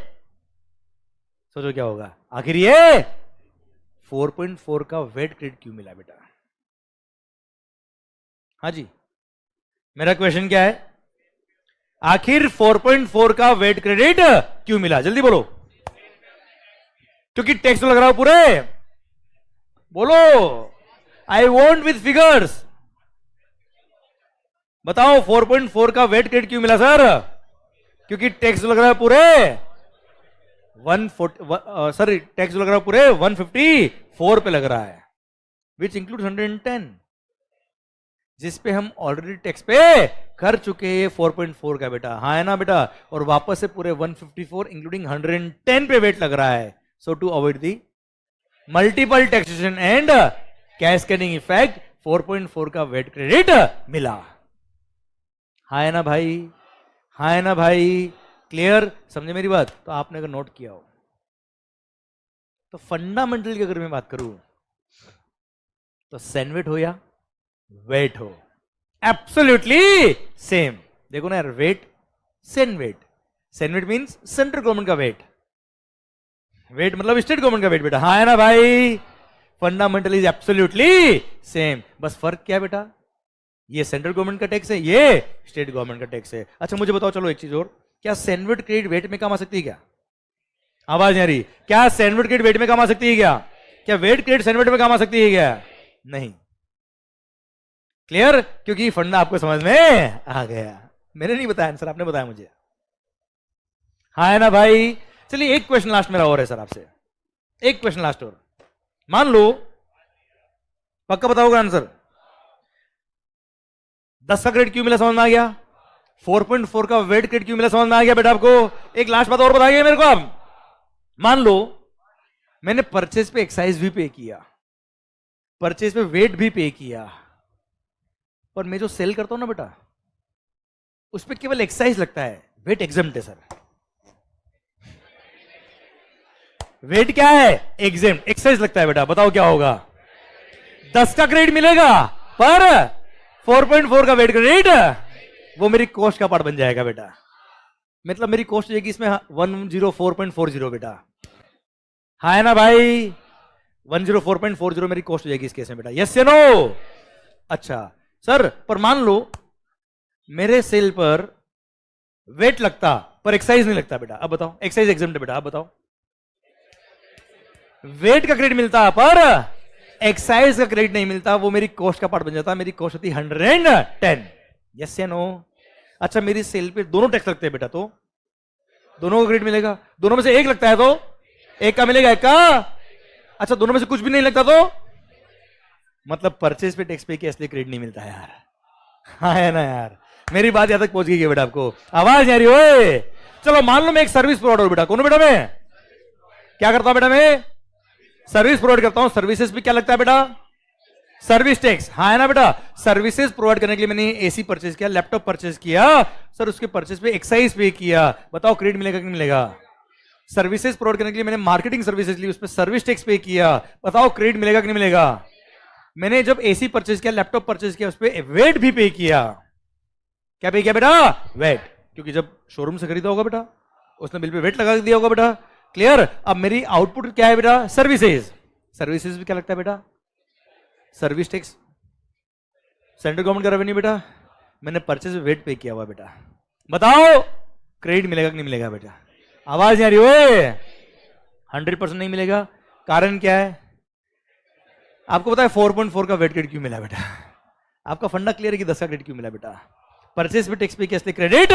सोचो क्या होगा आखिर ये 4.4 का वेट क्रेडिट क्यों मिला बेटा? हाँ जी, मेरा क्वेश्चन क्या है? आखिर 4.4 का वेट क्रेडिट क्यों मिला? जल्दी बोलो। क्योंकि टैक्स तो लग रहा हो पूरे, बोलो। I want with figures. बताओ 4.4 का वेट क्रेडिट क्यों मिला सर? क्योंकि टैक्स लग रहा है पूरे 140, सर टैक्स लग रहा है पूरे 154 पे लग रहा है, विच इंक्लूड 110, जिस पे हम ऑलरेडी टैक्स पे कर चुके हैं 4.4 का बेटा। हाँ है ना बेटा? और वापस से पूरे 154 इंक्लूडिंग 110 पे वेट लग रहा है। So to avoid the multiple taxation and cascading effect 4.4 का वेट क्रेडिट मिला। हाँ है ना भाई? हाँ है ना भाई? क्लियर? समझे मेरी बात? तो आपने अगर नोट किया हो तो फंडामेंटल की अगर मैं बात करूं तो सेनवेट हो या वेट हो, एब्सोल्युटली सेम। देखो ना यार, VAT CENVAT, CENVAT means central government का वेट, वेट मतलब स्टेट गवर्नमेंट का वेट बेटा। हाँ है ना भाई? फंडामेंटल इज एब्सोल्युटली सेम, बस फर्क क्या है बेटा? ये सेंट्रल गवर्नमेंट का टैक्स है, ये स्टेट गवर्नमेंट का टैक्स है। अच्छा मुझे बताओ, चलो एक चीज और, क्या सेनवेट क्रेडिट वेट में काम आ सकती है क्या? आवाज नहीं आ रही? क्या सेनवेट क्रेडिट वेट में काम आ सकती है क्या? क्या वेट क्रेडिट सेनवेट में काम आ सकती है क्या? नहीं। क्लियर? क्योंकि फंडा आपको समझ में आ गया। मैंने नहीं बताया आंसर, आपने बताया मुझे। हाँ है ना भाई? चलिए एक क्वेश्चन लास्ट मेरा और है सर आपसे, एक क्वेश्चन लास्ट और। मान लो, पक्का बताओगे आंसर? 10 का क्रेडिट क्यों मिला समझ में आ गया? 4.4 का वेट क्रेडिट क्यों मिला समझ में आ गया बेटा आपको? एक लास्ट बात और बताइए मेरे को आप। मान लो मैंने परचेज पे एक्साइज भी पे किया, परचेज पे वेट भी पे किया, पर मैं जो सेल करता हूं ना बेटा, उस पर केवल एक्साइज लगता है, वेट एग्जेम्प्ट है सर। वेट क्या है? एग्जेम्प्ट। एक्साइज लगता है बेटा, बताओ क्या होगा? 10 का क्रेडिट मिलेगा पर 4.4 का वेट क्रेडिट वो मेरी कॉस्ट का पार्ट बन जाएगा बेटा। मतलब मेरी कॉस्ट जाएगी इसमें 104.40 बेटा। हाँ है ना भाई? 104.40 मेरी कॉस्ट हो जाएगी इस केस में बेटा। यस या नो? अच्छा सर, पर मान लो मेरे सेल पर वेट लगता पर एक्साइज नहीं लगता बेटा, अब बताओ। एक्साइज एग्जेम्प्ट है बेटा, अब बताओ। वेट का क्रेडिट मिलता पर एक्साइज का क्रेडिट नहीं मिलता, वो मेरी कॉस्ट का पार्ट बन जाता, मेरी कॉस्ट होती 110। यस या नो? अच्छा मेरी सेल पे दोनों टैक्स लगते हैं बेटा, तो दोनों का क्रेडिट मिलेगा। दोनों में से एक लगता है तो एक का मिलेगा, एक का। अच्छा दोनों में से कुछ भी नहीं लगता तो मतलब परचेज पे टैक्स पे किया इसलिए क्रेडिट नहीं मिलता यार। हाँ है ना यार? मेरी बात यहां तक पहुंच गई है बेटा आपको? आवाज नहीं आ रही? ओए चलो मान लो मैं एक सर्विस प्रोवाइडर हूं बेटा। कौन बेटा मैं? क्या करता हूं बेटा मैं? सर्विस प्रोवाइड करता हूं। सर्विसेज पे क्या लगता है बेटा? Service tax. हाँ है ना बेटा? सर्विसेज प्रोवाइड करने के लिए मैंने एसी परचेज किया, लैपटॉप परचेज किया सर, उसके परचेज पे एक्साइज पे किया, बताओ क्रेडिट मिलेगा कि नहीं मिलेगा? सर्विसेज प्रोवाइड करने के लिए मैंने मार्केटिंग सर्विसेज ली, उस पर सर्विस टैक्स पे किया, बताओ क्रेडिट मिलेगा कि नहीं मिलेगा? मैंने जब एसी परचेज किया, लैपटॉप परचेज किया, उस पर वेट भी पे किया। क्या पे किया बेटा? वेट। क्योंकि जब शोरूम से खरीदा होगा बेटा, उसने बिल पे वेट लगा दिया होगा बेटा। क्लियर? अब मेरी आउटपुट क्या है बेटा? सर्विसेज। सर्विसेज भी क्या लगता है बेटा? सर्विस टैक्स, सेंट्रल गवर्नमेंट का रेवेन्यू बेटा। मैंने परचेज वेट पे किया हुआ बेटा, बताओ क्रेडिट मिलेगा कि नहीं मिलेगा बेटा? आवाज नहीं आ रही? ओए 100% नहीं मिलेगा। कारण क्या है आपको पता है? 4.4 का वेट क्रेडिट क्यों मिला बेटा? आपका फंडा क्लियर है कि 10 का क्रेडिट क्यों मिला बेटा? परचेज पे टैक्स पे किया इसलिए क्रेडिट,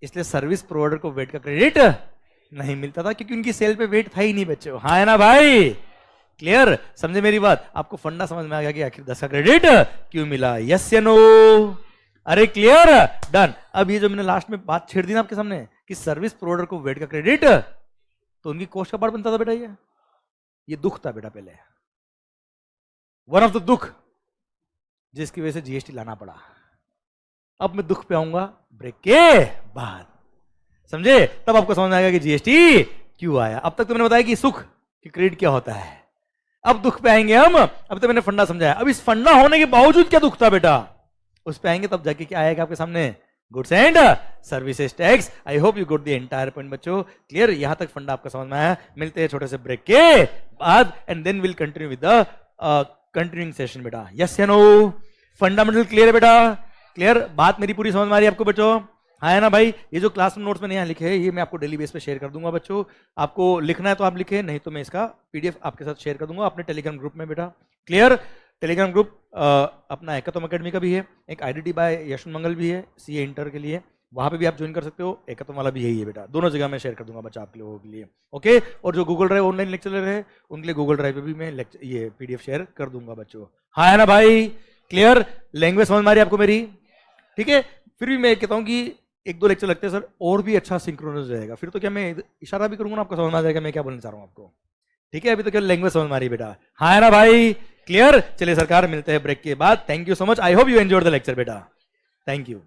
इसलिए सर्विस प्रोवाइडर को वेट का क्रेडिट नहीं मिलता था क्योंकि उनकी सेल पे वेट था ही नहीं बच्चों। हाँ है ना भाई? क्लियर? समझे मेरी बात? आपको फंडा समझ में आ गया कि आखिर 10 का क्रेडिट क्यों मिला? यस या नो? अरे क्लियर? डन। अब ये जो मैंने लास्ट में बात छेड़ दी ना आपके सामने कि सर्विस प्रोवाइडर को वेट का क्रेडिट, तो उनकी कॉस्ट का पार्ट बनता था बेटा। ये दुख था बेटा पहले, वन ऑफ द दुख जिसकी वजह से जीएसटी लाना पड़ा। अब मैं दुख पे आऊंगा ब्रेक के बाद। समझे? तब आपको समझ आएगा कि जीएसटी क्यों आया। अब तक तो मैंने बताया कि सुख कि क्रेडिट क्या होता है, अब दुख पे आएंगे हम। अब तो मैंने फंडा समझाया, अब इस फंडा होने के बावजूद क्या दुख था बेटा, उस पे आएंगे तब जाके क्या आएगा आपके सामने, goods and services tax. I hope you got the entire point बच्चों, क्लियर? यहां तक फंडा आपका समझ में आया। मिलते हैं छोटे से ब्रेक के बाद and then will continue with the continuing session बेटा। यस या नो? फंडामेंटल क्लियर है बेटा? क्लियर? बात मेरी पूरी समझ में आ रही है आपको बच्चों? हाँ है ना भाई? ये जो क्लास नोट्स में यहाँ लिखे हैं ये मैं आपको डेली बेस पे शेयर कर दूंगा बच्चों। आपको लिखना है तो आप लिखे, नहीं तो मैं इसका पीडीएफ आपके साथ शेयर कर दूंगा अपने टेलीग्राम ग्रुप में बेटा। क्लियर? टेलीग्राम ग्रुप अपना हैकाथॉन एकेडमी का भी है, एक आईडीटी बाय यशवंत मंगल भी है सीए इंटर के लिए, वहां पे भी आप ज्वाइन कर सकते हो। हैकाथॉन वाला भी यही है बेटा, दोनों जगह मैं शेयर कर दूंगा बच्चा आप लोगों के लिए। ओके? और जो गूगल ड्राइव ऑनलाइन लेक्चर ले रहे हैं उनके लिए गूगल ड्राइव पे भी मैं ये पीडीएफ शेयर कर दूंगा बच्चों। हाँ है ना भाई? क्लियर? लैंग्वेज समझ में आ रही है आपको मेरी? ठीक है? फिर भी मैं कहता हूँ कि एक दो लेक्चर लगते हैं सर और भी अच्छा सिंक्रोनाइज रहेगा, फिर तो क्या मैं इशारा भी करूंगा ना आपको समझ में आ जाएगा मैं क्या बोलना चाह रहा हूँ आपको। ठीक है? अभी तो क्या लैंग्वेज समझ में आ रही है बेटा? हाँ है ना भाई? क्लियर? चलिए सरकार, मिलते हैं ब्रेक के बाद। Thank you so much, I hope you enjoyed the lecture बेटा। Thank you.